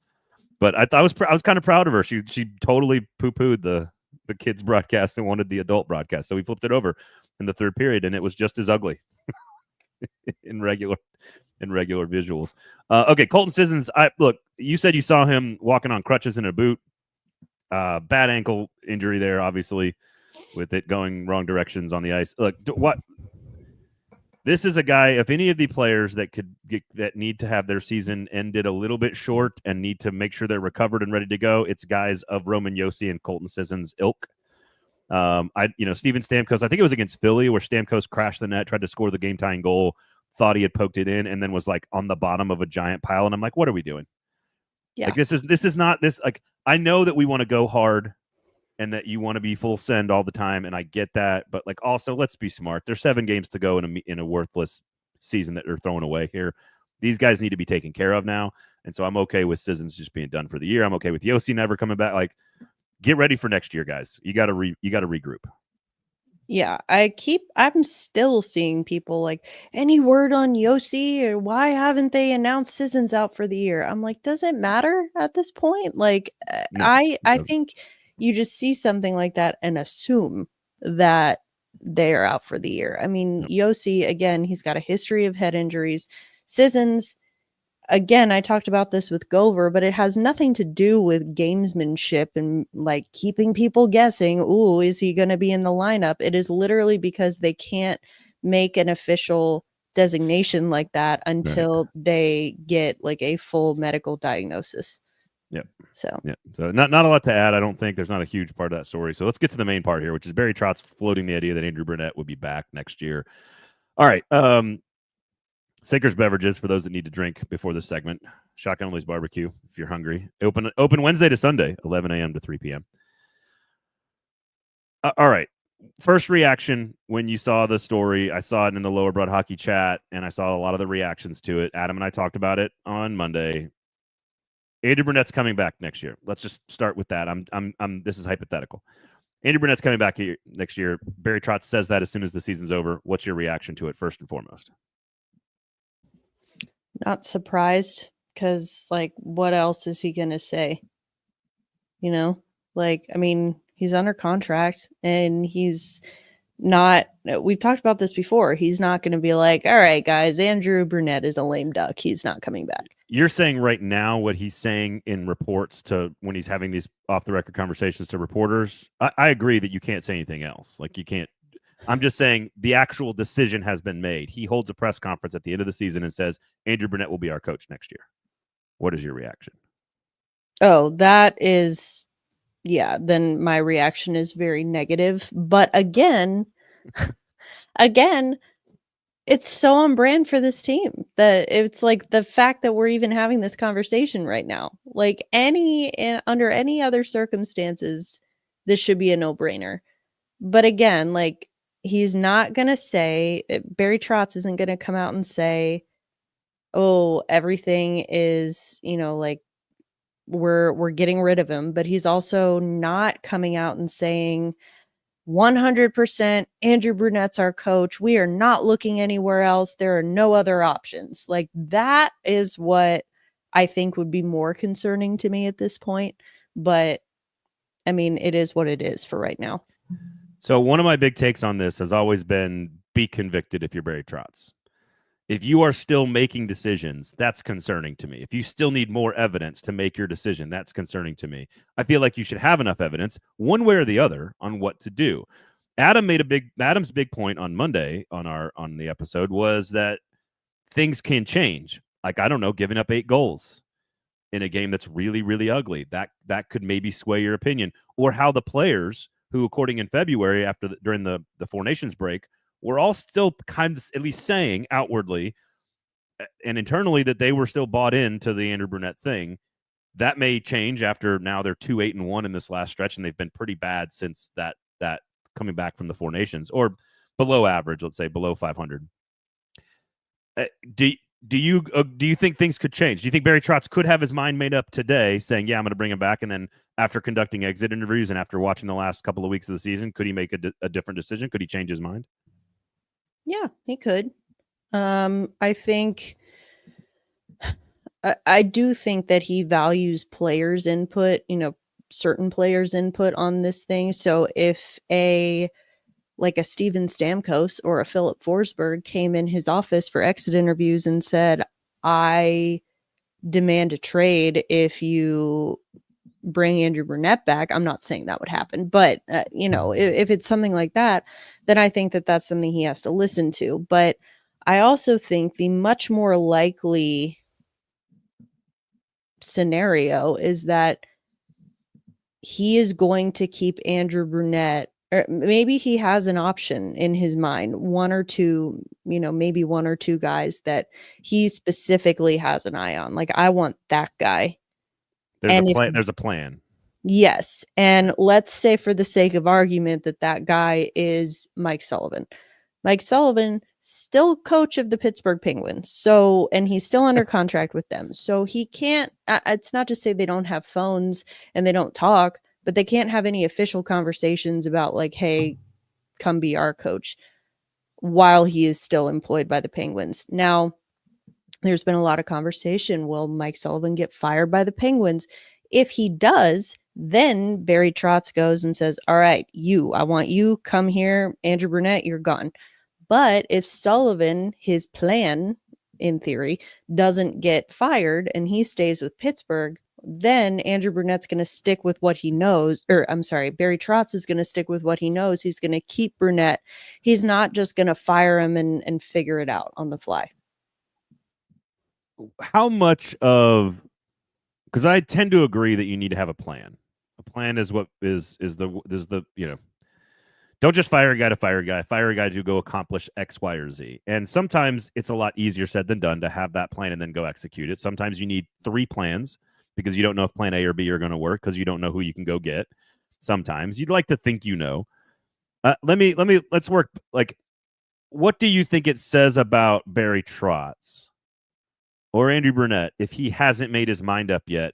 But I was kind of proud of her. She totally poo-pooed the kids broadcast and wanted the adult broadcast. So we flipped it over in the third period, and it was just as ugly. in regular visuals. Okay, Colton Sissons. Look, you said you saw him walking on crutches in a boot. Bad ankle injury there, obviously, with it going wrong directions on the ice. Look, what this is a guy. If any of the players that need to have their season ended a little bit short and need to make sure they're recovered and ready to go, it's guys of Roman Josi and Colton Sissons ilk. Steven Stamkos, I think it was against Philly where Stamkos crashed the net, tried to score the game-tying goal, thought he had poked it in, and then was like on the bottom of a giant pile. And I'm like, what are we doing? Yeah. Like this is not this. Like, I know that we want to go hard and that you want to be full send all the time, and I get that, but like also let's be smart. There's 7 games to go in a worthless season that they're throwing away here. These guys need to be taken care of now, and so I'm okay with Sissons just being done for the year. I'm okay with Josi never coming back. Like, get ready for next year, guys. You got to regroup. Yeah, I'm still seeing people like, any word on Josi, or why haven't they announced Sissons out for the year? I'm like, does it matter at this point? Like, No, I think you just see something like that and assume that they are out for the year. I mean, Josi, again, he's got a history of head injuries. Sissons, again, I talked about this with Gover, but it has nothing to do with gamesmanship and like keeping people guessing, ooh, is he going to be in the lineup? It is literally because they can't make an official designation like that until they get like a full medical diagnosis. Yep. So not a lot to add. I don't think there's not a huge part of that story. So let's get to the main part here, which is Barry Trotz floating the idea that Andrew Brunette would be back next year. All right. Saker's Beverages, for those that need to drink before this segment. Shotgun Willie's Barbecue, if you're hungry. Open Wednesday to Sunday, 11 a.m. to 3 p.m. All right. First reaction when you saw the story, I saw it in the Lower Broad Hockey chat, and I saw a lot of the reactions to it. Adam and I talked about it on Monday. Andrew Brunette's coming back next year. Let's just start with that. This is hypothetical. Andrew Brunette's coming back next year. Barry Trotz says that as soon as the season's over. What's your reaction to it, first and foremost? Not surprised, because like, what else is he going to say? You know, like, I mean, he's under contract and he's not, we've talked about this before. He's not going to be like, all right, guys, Andrew Brunette is a lame duck. He's not coming back. You're saying right now what he's saying in reports to when he's having these off the record conversations to reporters. I agree that you can't say anything else. Like, you can't. I'm just saying the actual decision has been made. He holds a press conference at the end of the season and says, Andrew Brunette will be our coach next year. What is your reaction? Oh, that is, yeah, then my reaction is very negative. But again, it's so on brand for this team that it's like the fact that we're even having this conversation right now. Like, under any other circumstances, this should be a no-brainer. But again, like, he's not going to say, Barry Trotz isn't going to come out and say, oh, everything is, like, we're getting rid of him. But he's also not coming out and saying 100% Andrew Brunette's our coach. We are not looking anywhere else. There are no other options. Like, that is what I think would be more concerning to me at this point. But I mean, it is what it is for right now. So one of my big takes on this has always been, be convicted if you're Barry Trotz. If you are still making decisions, that's concerning to me. If you still need more evidence to make your decision, that's concerning to me. I feel like you should have enough evidence, one way or the other, on what to do. Adam's big point on Monday on the episode was that things can change. Like, I don't know, giving up 8 goals in a game that's really, really ugly. That could maybe sway your opinion. Or how the players, who, according in February, during the Four Nations break, were all still kind of at least saying outwardly and internally that they were still bought into the Andrew Brunette thing. That may change after now they're 2-8-1 in this last stretch, and they've been pretty bad since that coming back from the Four Nations, or below average, let's say below 500. Do you think things could change? Do you think Barry Trotz could have his mind made up today, saying, yeah, I'm going to bring him back, and then after conducting exit interviews and after watching the last couple of weeks of the season, could he make a different decision? Could he change his mind? Yeah, he could. I think I do think that he values players' input, certain players' input on this thing. So if a like a Steven Stamkos or a Philip Forsberg came in his office for exit interviews and said, I demand a trade if you bring Andrew Brunette back. I'm not saying that would happen, but if it's something like that, then I think that that's something he has to listen to. But I also think the much more likely scenario is that he is going to keep Andrew Brunette, or maybe he has an option in his mind, one or two guys that he specifically has an eye on. Like, I want that guy. There's a plan. Yes. And let's say, for the sake of argument, that guy is Mike Sullivan. Mike Sullivan, still coach of the Pittsburgh Penguins. So, and he's still under contract with them. So he can't, it's not to say they don't have phones and they don't talk, but they can't have any official conversations about like, hey, come be our coach while he is still employed by the Penguins. Now, there's been a lot of conversation. Will Mike Sullivan get fired by the Penguins? If he does, then Barry Trotz goes and says, all right, I want you, come here. Andrew Brunette, you're gone. But if Sullivan, his plan, in theory, doesn't get fired and he stays with Pittsburgh, then Andrew Brunette's going to stick with what he knows. Barry Trotz is going to stick with what he knows. He's going to keep Brunette. He's not just going to fire him and figure it out on the fly. How much of, because I tend to agree that you need to have a plan. A plan is what is the don't just fire a guy to fire a guy. Fire a guy to go accomplish X, Y, or Z. And sometimes it's a lot easier said than done to have that plan and then go execute it. Sometimes you need 3 plans because you don't know if plan A or B are going to work because you don't know who you can go get. Sometimes you'd like to think let's work. Like, what do you think it says about Barry Trotz or Andrew Brunette if he hasn't made his mind up yet,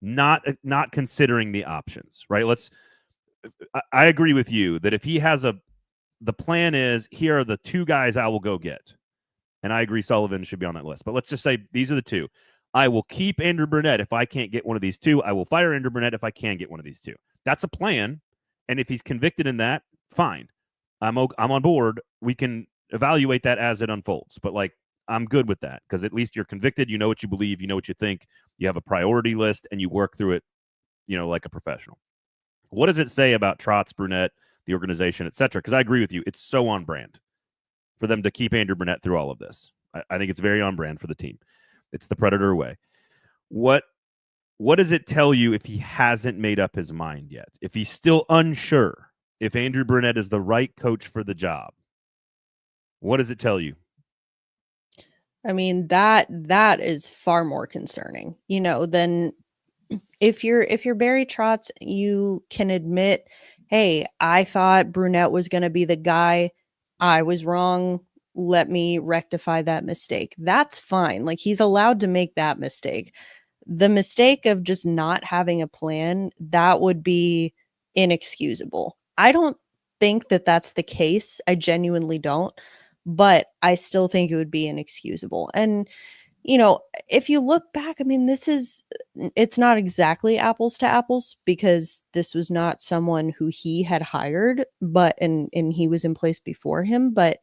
not considering the options, right? I agree with you that if he has the plan is, here are the 2 guys I will go get. And I agree Sullivan should be on that list. But let's just say these are the 2. I will keep Andrew Brunette if I can't get one of these 2. I will fire Andrew Brunette if I can get one of these 2. That's a plan. And if he's convicted in that, fine. I'm on board. We can evaluate that as it unfolds. But like, I'm good with that because at least you're convicted. You know what you believe. You know what you think. You have a priority list and you work through it, like a professional. What does it say about Trotz, Brunette, the organization, et cetera? Because I agree with you. It's so on brand for them to keep Andrew Brunette through all of this. I think it's very on brand for the team. It's the Predator way. What does it tell you if he hasn't made up his mind yet? If he's still unsure if Andrew Brunette is the right coach for the job? What does it tell you? I mean, that is far more concerning, than if you're Barry Trotz. You can admit, hey, I thought Brunette was going to be the guy. I was wrong. Let me rectify that mistake. That's fine. Like, he's allowed to make that mistake. The mistake of just not having a plan, that would be inexcusable. I don't think that that's the case. I genuinely don't. But I still think it would be inexcusable. And, if you look back, I mean, it's not exactly apples to apples because this was not someone who he had hired, but, and he was in place before him. But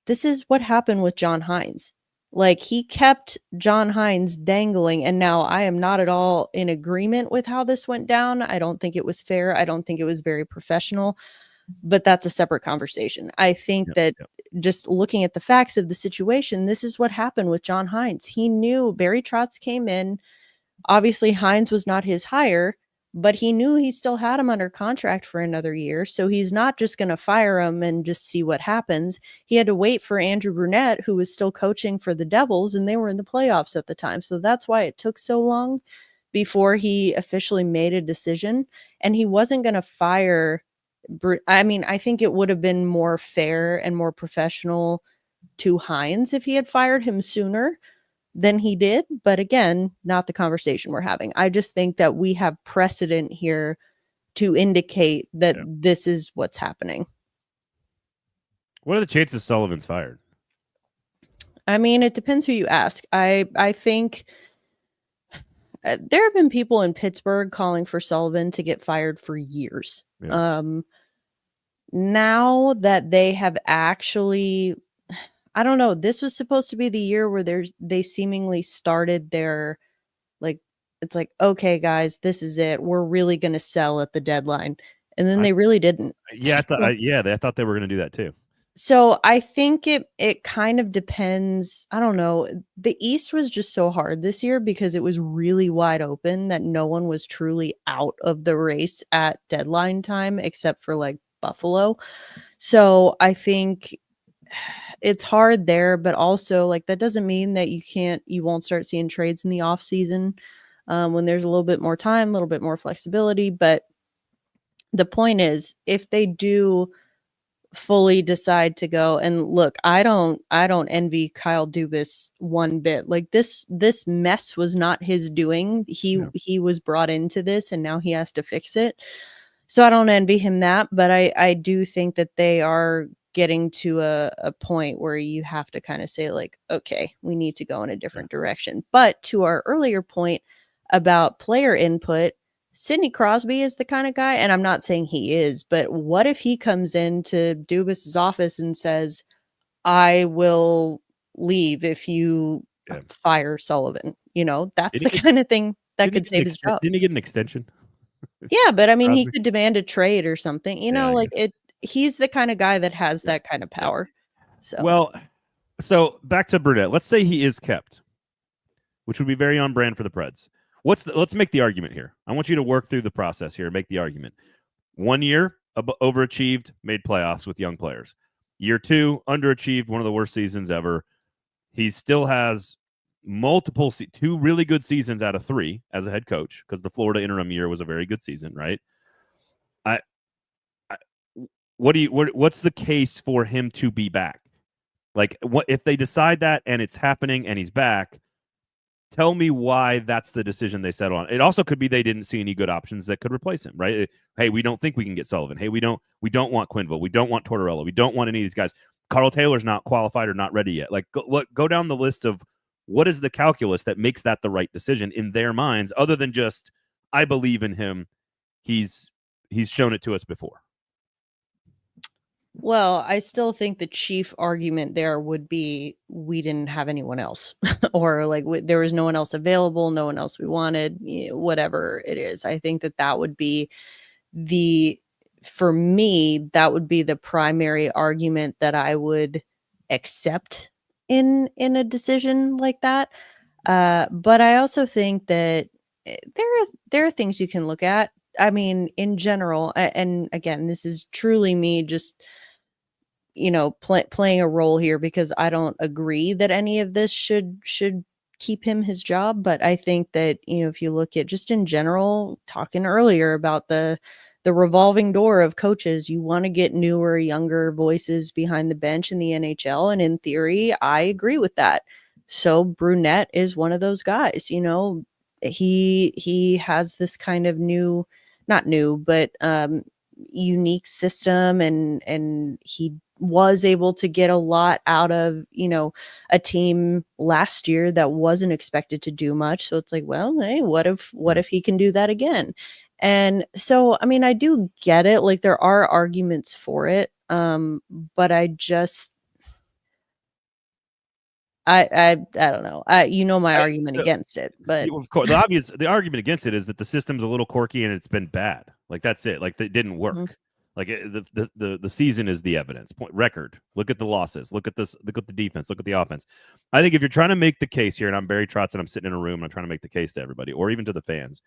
this is what happened with John Hines. Like, he kept John Hines dangling. And now I am not at all in agreement with how this went down. I don't think it was fair. I don't think it was very professional. But that's a separate conversation. I think that just looking at the facts of the situation, this is what happened with John Hines. He knew Barry Trotz came in. Obviously, Hines was not his hire, but he knew he still had him under contract for another year. So he's not just going to fire him and just see what happens. He had to wait for Andrew Brunette, who was still coaching for the Devils, and they were in the playoffs at the time. So that's why it took so long before he officially made a decision. And he wasn't going to fire. I mean, I think it would have been more fair and more professional to Hines if he had fired him sooner than he did. But again, not the conversation we're having. I just think that we have precedent here to indicate that this is what's happening. What are the chances Sullivan's fired? I mean, it depends who you ask. I think there have been people in Pittsburgh calling for Sullivan to get fired for years. Yeah. now that they have actually, I don't know, this was supposed to be the year where they seemingly started their, like, it's like, okay, guys, this is it. We're really going to sell at the deadline. And then they really didn't. Yeah, I thought they were going to do that too. So I think it kind of depends. I don't know. The East was just so hard this year because it was really wide open that no one was truly out of the race at deadline time except for like Buffalo. So I think it's hard there, but also like that doesn't mean that you won't start seeing trades in the off season when there's a little bit more time, a little bit more flexibility. But the point is, if they do fully decide to go, and look, I don't envy Kyle Dubas one bit. Like this mess was not his doing. He was brought into this and now he has to fix it. So I don't envy him that, but I do think that they are getting to a point where you have to kind of say like, okay, we need to go in a different direction. But to our earlier point about player input, Sidney Crosby is the kind of guy, and I'm not saying he is, but what if he comes into Dubas's office and says, I will leave if you fire Sullivan? You know, that's the kind of thing that could save his job. Didn't he get an extension? Yeah, but I mean, he could demand a trade or something, you know, like he's the kind of guy that has that kind of power. So, well, so back to Brunette. Let's say he is kept, which would be very on brand for the Preds. Let's make the argument here. I want you to work through the process here and make the argument. 1 year, overachieved, made playoffs with young players. Year 2, underachieved, one of the worst seasons ever. He still has two really good seasons out of 3 as a head coach, because the Florida interim year was a very good season, right? What's the case for him to be back? Like, what if they decide that and it's happening and he's back? Tell me why that's the decision they settled on. It also could be they didn't see any good options that could replace him, right? Hey, we don't think we can get Sullivan. Hey, we don't want Quenneville. We don't want Tortorella. We don't want any of these guys. Carl Taylor's not qualified or not ready yet. Like, go down the list of what is the calculus that makes that the right decision in their minds, other than just, I believe in him. He's shown it to us before. Well, I still think the chief argument there would be we didn't have anyone else or like there was no one else available, no one else we wanted, whatever it is. I think that would be for me, that would be the primary argument that I would accept in a decision like that. But I also think that there are things you can look at. I mean, in general, and again, this is truly me just, playing a role here because I don't agree that any of this should keep him his job. But I think that, if you look at just in general, talking earlier about the revolving door of coaches, you want to get newer, younger voices behind the bench in the NHL. And in theory, I agree with that. So Brunette is one of those guys, he has this kind of not new, but unique system, and he was able to get a lot out of a team last year that wasn't expected to do much. So it's like, well, hey, what if he can do that again? And so, I mean, I do get it. Like, there are arguments for it, but I don't know. My argument against it, but of course, the argument against it is that the system's a little quirky and it's been bad. Like, that's it. Like, it didn't work. Mm-hmm. Like, the season is the evidence. Record. Look at the losses. Look at this. Look at the defense. Look at the offense. I think if you're trying to make the case here, and I'm Barry Trotz and I'm sitting in a room and I'm trying to make the case to everybody, or even to the fans,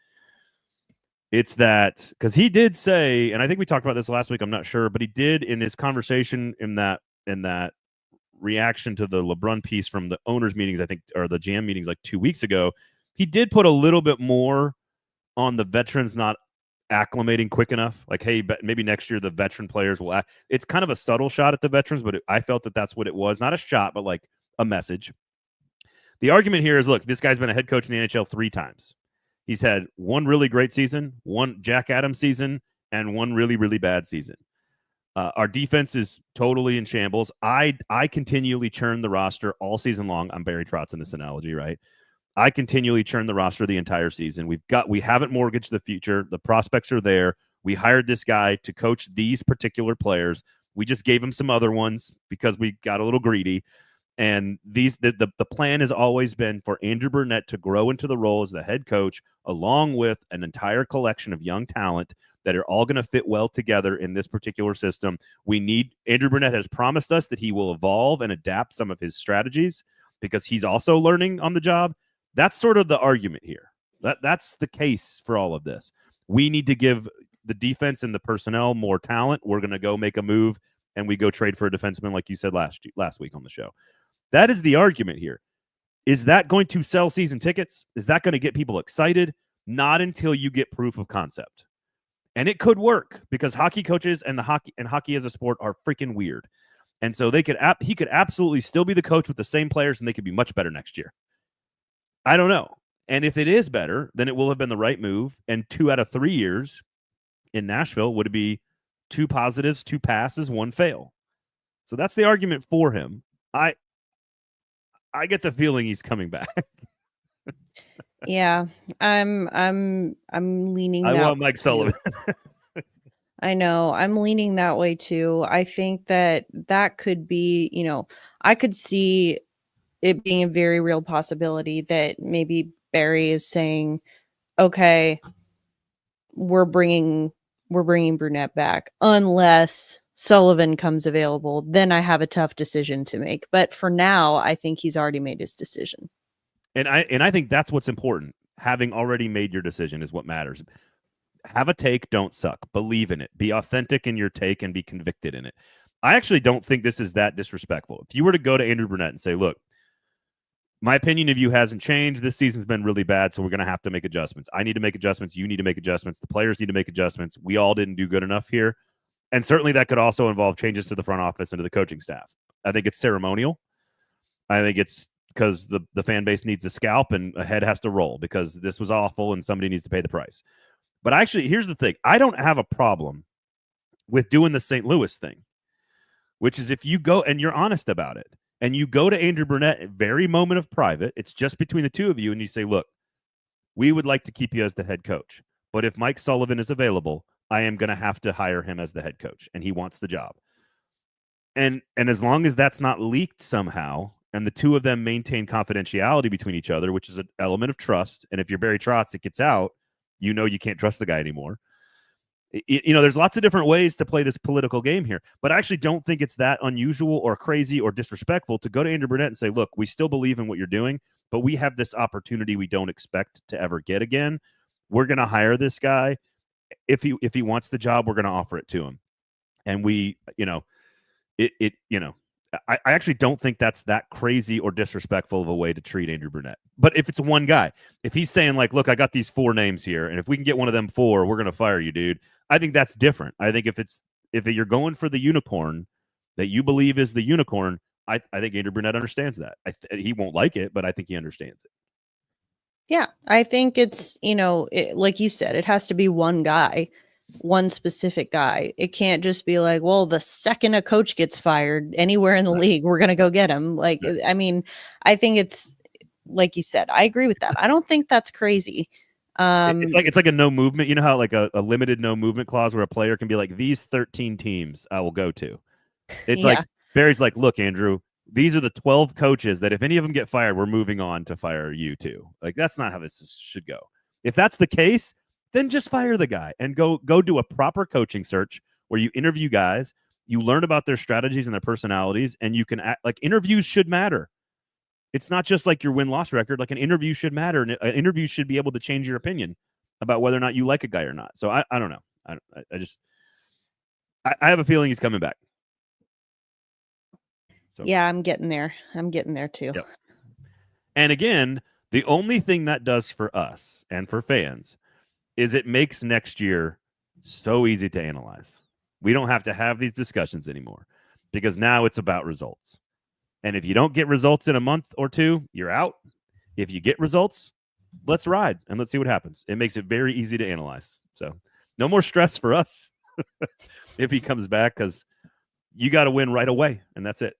it's that, because he did say, and I think we talked about this last week, I'm not sure, but he did in his conversation in that reaction to the LeBrun piece from the owners meetings, I think, or the GM meetings like 2 weeks ago, he did put a little bit more on the veterans not acclimating quick enough. Like, hey, maybe next year the veteran players will it's kind of a subtle shot at the veterans, but I felt that that's what it was. Not a shot, but like a message. The argument here is, look, this guy's been a head coach in the NHL 3 times. He's had one really great season, one Jack Adams season, and one really, really bad season. Our defense is totally in shambles. I continually churn the roster all season long. I'm Barry Trotz in this analogy, right? I continually churn the roster the entire season. We haven't mortgaged the future. The prospects are there. We hired this guy to coach these particular players. We just gave him some other ones because we got a little greedy. And the plan has always been for Andrew Brunette to grow into the role as the head coach, along with an entire collection of young talent that are all going to fit well together in this particular system. Andrew Brunette has promised us that he will evolve and adapt some of his strategies because he's also learning on the job. That's sort of the argument here. That's the case for all of this. We need to give the defense and the personnel more talent. We're going to go make a move, and we go trade for a defenseman, like you said last week on the show. That is the argument here. Is that going to sell season tickets? Is that going to get people excited? Not until you get proof of concept. And it could work because hockey coaches and hockey as a sport are freaking weird. And so he could absolutely still be the coach with the same players, and they could be much better next year. I don't know. And if it is better, then it will have been the right move. And 2 out of 3 years in Nashville would be 2 positives, 2 passes, 1 fail. So that's the argument for him. I get the feeling he's coming back. Yeah, I'm leaning. I want Mike Sullivan. I know. I'm leaning that way too. I think that could be, I could see it being a very real possibility that maybe Barry is saying, okay, we're bringing Brunette back unless Sullivan comes available. Then I have a tough decision to make. But for now, I think he's already made his decision. And I think that's what's important. Having already made your decision is what matters. Have a take, don't suck. Believe in it. Be authentic in your take and be convicted in it. I actually don't think this is that disrespectful. If you were to go to Andrew Brunette and say, look, my opinion of you hasn't changed. This season's been really bad, so we're going to have to make adjustments. I need to make adjustments. You need to make adjustments. The players need to make adjustments. We all didn't do good enough here. And certainly that could also involve changes to the front office and to the coaching staff. I think it's ceremonial. I think it's because the fan base needs a scalp and a head has to roll because this was awful and somebody needs to pay the price. But actually, here's the thing. I don't have a problem with doing the St. Louis thing, which is if you go and you're honest about it and you go to Andrew Brunette at very moment of private, it's just between the two of you, and you say, look, we would like to keep you as the head coach. But if Mike Sullivan is available, I am going to have to hire him as the head coach, and he wants the job. And as long as that's not leaked somehow, and the two of them maintain confidentiality between each other, which is an element of trust, and if you're Barry Trotz, it gets out, you know you can't trust the guy anymore. There's lots of different ways to play this political game here, but I actually don't think it's that unusual or crazy or disrespectful to go to Andrew Brunette and say, look, we still believe in what you're doing, but we have this opportunity we don't expect to ever get again. We're going to hire this guy. If he wants the job, we're going to offer it to him. And I actually don't think that's that crazy or disrespectful of a way to treat Andrew Brunette. But if it's one guy, if he's saying like, look, I got these 4 names here, and if we can get one of them 4, we're going to fire you, dude. I think that's different. I think if you're going for the unicorn that you believe is the unicorn, I think Andrew Brunette understands that. He won't like it, but I think he understands it. Yeah, I think it's, like you said, it has to be one guy, one specific guy. It can't just be like, well, the second a coach gets fired anywhere in the league, we're going to go get him. Like, I mean, I think it's like you said, I agree with that. I don't think that's crazy. It's like a no movement. You know how like a limited no movement clause where a player can be like, these 13 teams I will go to. It's like Barry's like, look, Andrew, these are the 12 coaches that if any of them get fired, we're moving on to fire you too. Like, that's not how this should go. If that's the case, then just fire the guy and go do a proper coaching search where you interview guys, you learn about their strategies and their personalities, and you can act like interviews should matter. It's not just like your win-loss record. Like, an interview should matter, and an interview should be able to change your opinion about whether or not you like a guy or not. So I don't know. I have a feeling he's coming back. So, yeah, I'm getting there. I'm getting there too. Yep. And again, the only thing that does for us and for fans is it makes next year so easy to analyze. We don't have to have these discussions anymore because now it's about results. And if you don't get results in a month or 2, you're out. If you get results, let's ride and let's see what happens. It makes it very easy to analyze. So no more stress for us if he comes back, because you got to win right away, and that's it.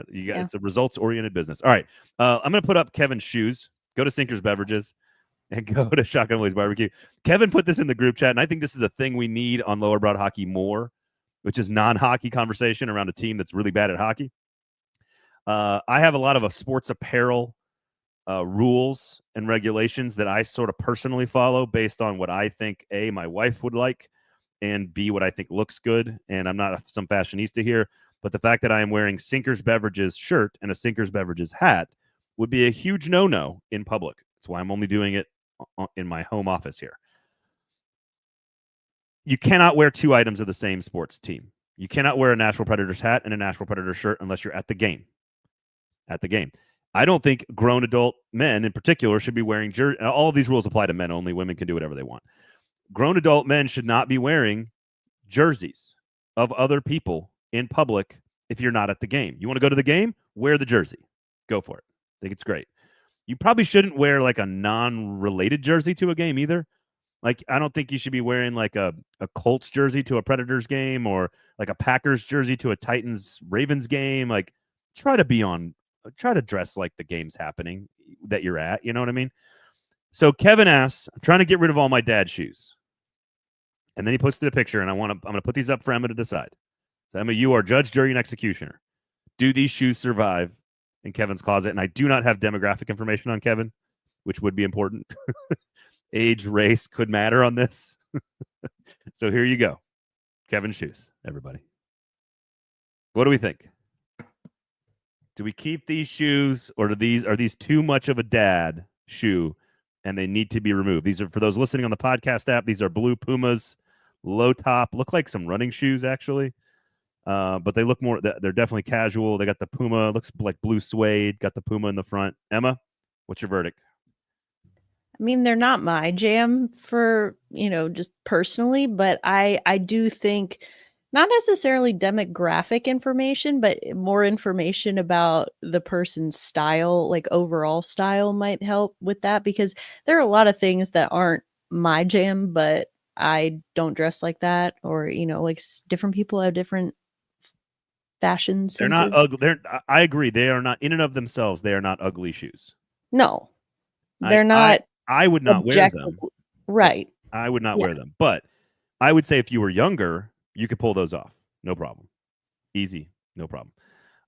It's a results-oriented business. All right. I'm going to put up Kevin's shoes. Go to Sinkers Beverages and go to Shotgun Willie's Barbecue. Kevin put this in the group chat, and I think this is a thing we need on Lower Broad Hockey more, which is non-hockey conversation around a team that's really bad at hockey. I have a lot of sports apparel rules and regulations that I sort of personally follow based on what I think, A, my wife would like, and B, what I think looks good. And I'm not some fashionista here, but the fact that I am wearing Sinkers Beverages shirt and a Sinkers Beverages hat would be a huge no-no in public. That's why I'm only doing it in my home office here. You cannot wear two items of the same sports team. You cannot wear a Nashville Predators hat and a Nashville Predators shirt unless you're at the game. At the game. I don't think grown adult men in particular should be wearing jerseys. All of these rules apply to men only. Women can do whatever they want. Grown adult men should not be wearing jerseys of other people in public if you're not at the game. You want to go to the game? Wear the jersey. Go for it. I think it's great. You probably shouldn't wear like a non-related jersey to a game either. Like, I don't think you should be wearing like a Colts jersey to a Predators game or like a Packers jersey to a Titans-Ravens game. Like, try to dress like the game's happening that you're at. You know what I mean? So Kevin asks, I'm trying to get rid of all my dad shoes. And then he posted a picture, and I'm going to put these up for Emma to decide. So Emma, you are judge, jury, and executioner. Do these shoes survive in Kevin's closet? And I do not have demographic information on Kevin, which would be important. Age, race could matter on this. So here you go. Kevin's shoes, everybody. What do we think? Do we keep these shoes, or are these too much of a dad shoe and they need to be removed? These are, for those listening on the podcast app, these are blue Pumas, low top, look like some running shoes actually. But they look more, they're definitely casual. They got the Puma, looks like blue suede, got the Puma in the front. Emma, what's your verdict? I mean, they're not my jam for, just personally, but I do think not necessarily demographic information, but more information about the person's style, like overall style might help with that, because there are a lot of things that aren't my jam, but I don't dress like that, or, like different people have different fashion senses. They're not ugly. I agree. They are not in and of themselves. They are not ugly shoes. No, they're not. I would not wear them. Right. I would not wear them. But I would say if you were younger, you could pull those off. No problem. Easy. No problem.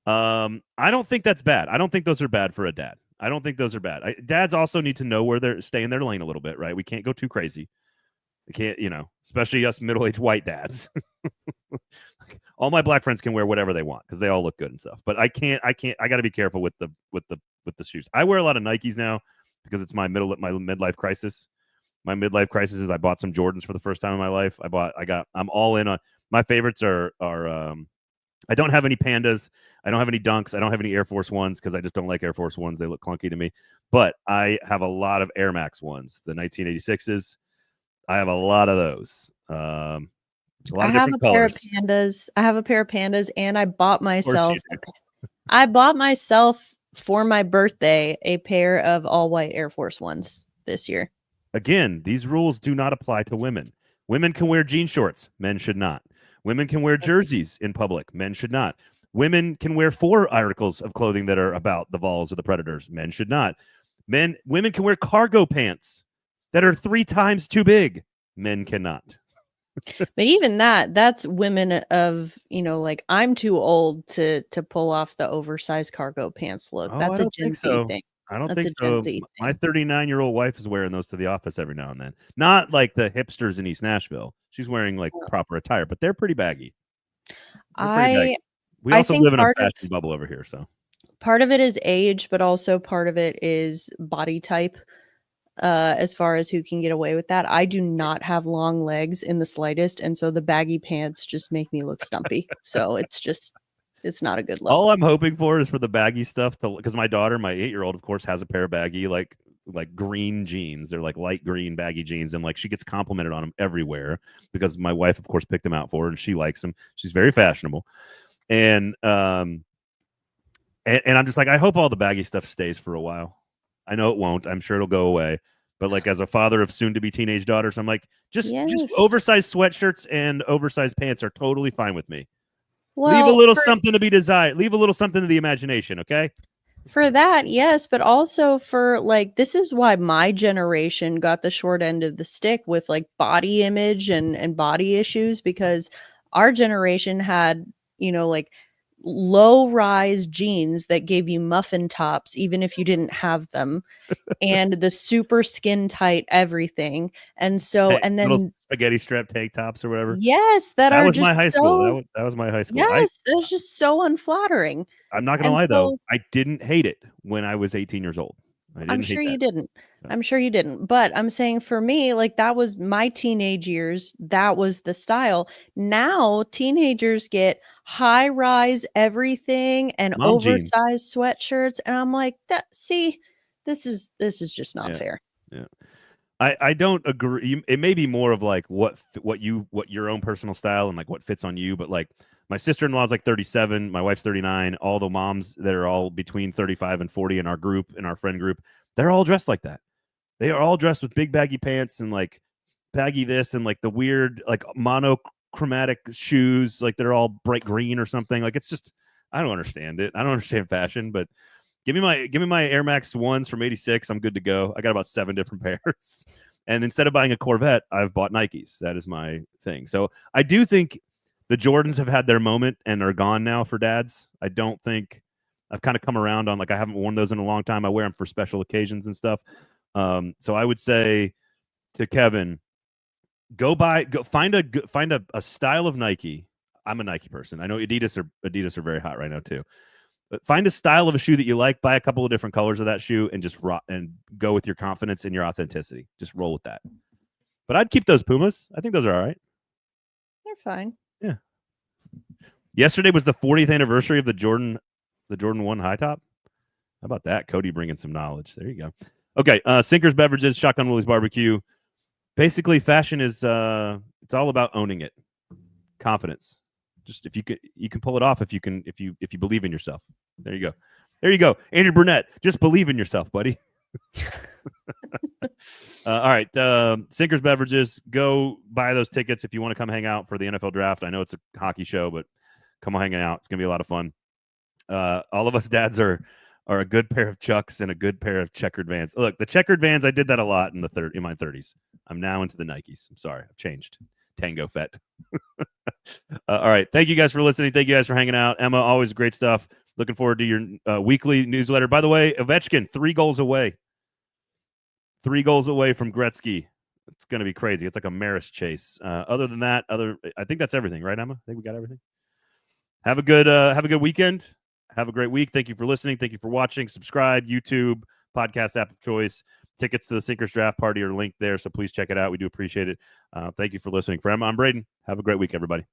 I don't think that's bad. I don't think those are bad for a dad. I don't think those are bad. Dads also need to know where they're staying in their lane a little bit, right? We can't go too crazy. We can't, especially us middle-aged white dads. All my black friends can wear whatever they want because they all look good and stuff. But I got to be careful with the shoes. I wear a lot of Nikes now because it's my midlife crisis. My midlife crisis is I bought some Jordans for the first time in my life. I'm all in on my favorites are I don't have any Pandas. I don't have any Dunks. I don't have any Air Force Ones because I just don't like Air Force Ones. They look clunky to me. But I have a lot of Air Max ones, the 1986s. I have a lot of those. A lot of different colors. I have a pair of Pandas, and I bought myself for my birthday a pair of all white Air Force Ones this year. Again, these rules do not apply to women. Women can wear jean shorts. Men should not. Women can wear jerseys in public. Men should not. Women can wear 4 articles of clothing that are about the Vols or the Predators. Men should not. Women can wear cargo pants that are 3 times too big. Men cannot. But even that's women of, like, I'm too old to pull off the oversized cargo pants look. That's a Gen Z thing. I don't think so. My 39-year-old wife is wearing those to the office every now and then. Not like the hipsters in East Nashville. She's wearing like proper attire, but they're pretty baggy. We also live in a fashion bubble over here, so part of it is age, but also part of it is body type. As far as who can get away with that, I do not have long legs in the slightest, and so the baggy pants just make me look stumpy. So it's not a good look. All I'm hoping for is for the baggy stuff because my daughter, my 8-year-old, of course, has a pair of baggy like green jeans. They're like light green baggy jeans, and like she gets complimented on them everywhere because my wife, of course, picked them out for her, and she likes them. She's very fashionable, and I'm just like, I hope all the baggy stuff stays for a while. I know it won't. I'm sure it'll go away. But like as a father of soon-to-be teenage daughters, I'm like, just oversized sweatshirts and oversized pants are totally fine with me. Well, leave a little something to be desired. Leave a little something to the imagination, okay? For that, yes, but also for like this is why my generation got the short end of the stick with like body image and body issues, because our generation had, like low rise jeans that gave you muffin tops even if you didn't have them, and the super skin tight everything. And so, and Little then spaghetti strap tank tops or whatever. yes, that That are was just my high school. so That was my high school. yes, that's just so unflattering. I'm not gonna And lie though, so I didn't hate it when I was 18 years old. I I'm didn't hate sure you that. didn't. So, I'm sure you didn't. But I'm saying for me, like that was my teenage years. That was the style. Now teenagers get high rise everything and mom jeans. oversized sweatshirts. And I'm like, this is just not Yeah. fair. Yeah. I don't agree. It may be more of like what your own personal style and like what fits on you. But like my sister-in-law is like 37, my wife's 39. All the moms that are all between 35 and 40 in our group, in our friend group, they're all dressed like that. They are all dressed with big baggy pants and like baggy this and like the weird like monochromatic shoes. Like they're all bright green or something. Like it's just I don't understand it. I don't understand fashion, but give me my Air Max 1s from 86. I'm good to go. I got about 7 different pairs. And instead of buying a Corvette, I've bought Nikes. That is my thing. So I do think the Jordans have had their moment and are gone now for dads. I don't think I've kind of come around on like I haven't worn those in a long time. I wear them for special occasions and stuff. So I would say to Kevin, go find a style of Nike. I'm a Nike person. I know Adidas are very hot right now too. But find a style of a shoe that you like, buy a couple of different colors of that shoe, and just go with your confidence and your authenticity. Just roll with that. But I'd keep those Pumas. I think those are all right. They're fine. Yeah. Yesterday was the 40th anniversary of the Jordan 1 high top. How about that? Cody bringing some knowledge. There you go. Okay. Sinkers, Beverages, Shotgun Willie's Barbecue. Basically, fashion is it's all about owning it. Confidence. Just if you can pull it off if you believe in yourself. There you go. Andrew Brunette, just believe in yourself, buddy. All right. Sinkers Beverages, go buy those tickets if you want to come hang out for the NFL Draft. I know it's a hockey show, but come on hang out. It's gonna be a lot of fun. All of us dads are a good pair of Chucks and a good pair of checkered Vans. Look, the checkered Vans, I did that a lot in my 30s. I'm now into the Nikes. I'm sorry, I've changed. Tango Fett. All right. Thank you guys for listening. Thank you guys for hanging out. Emma, always great stuff. Looking forward to your weekly newsletter. By the way, Ovechkin, 3 goals away. 3 goals away from Gretzky. It's going to be crazy. It's like a Maris chase. Other than that, I think that's everything, right, Emma? I think we got everything. Have a good weekend. Have a great week. Thank you for listening. Thank you for watching. Subscribe, YouTube, podcast app of choice. Tickets to the Sinkers Draft Party are linked there, so please check it out. We do appreciate it. Thank you for listening. For Emma, I'm Braden. Have a great week, everybody.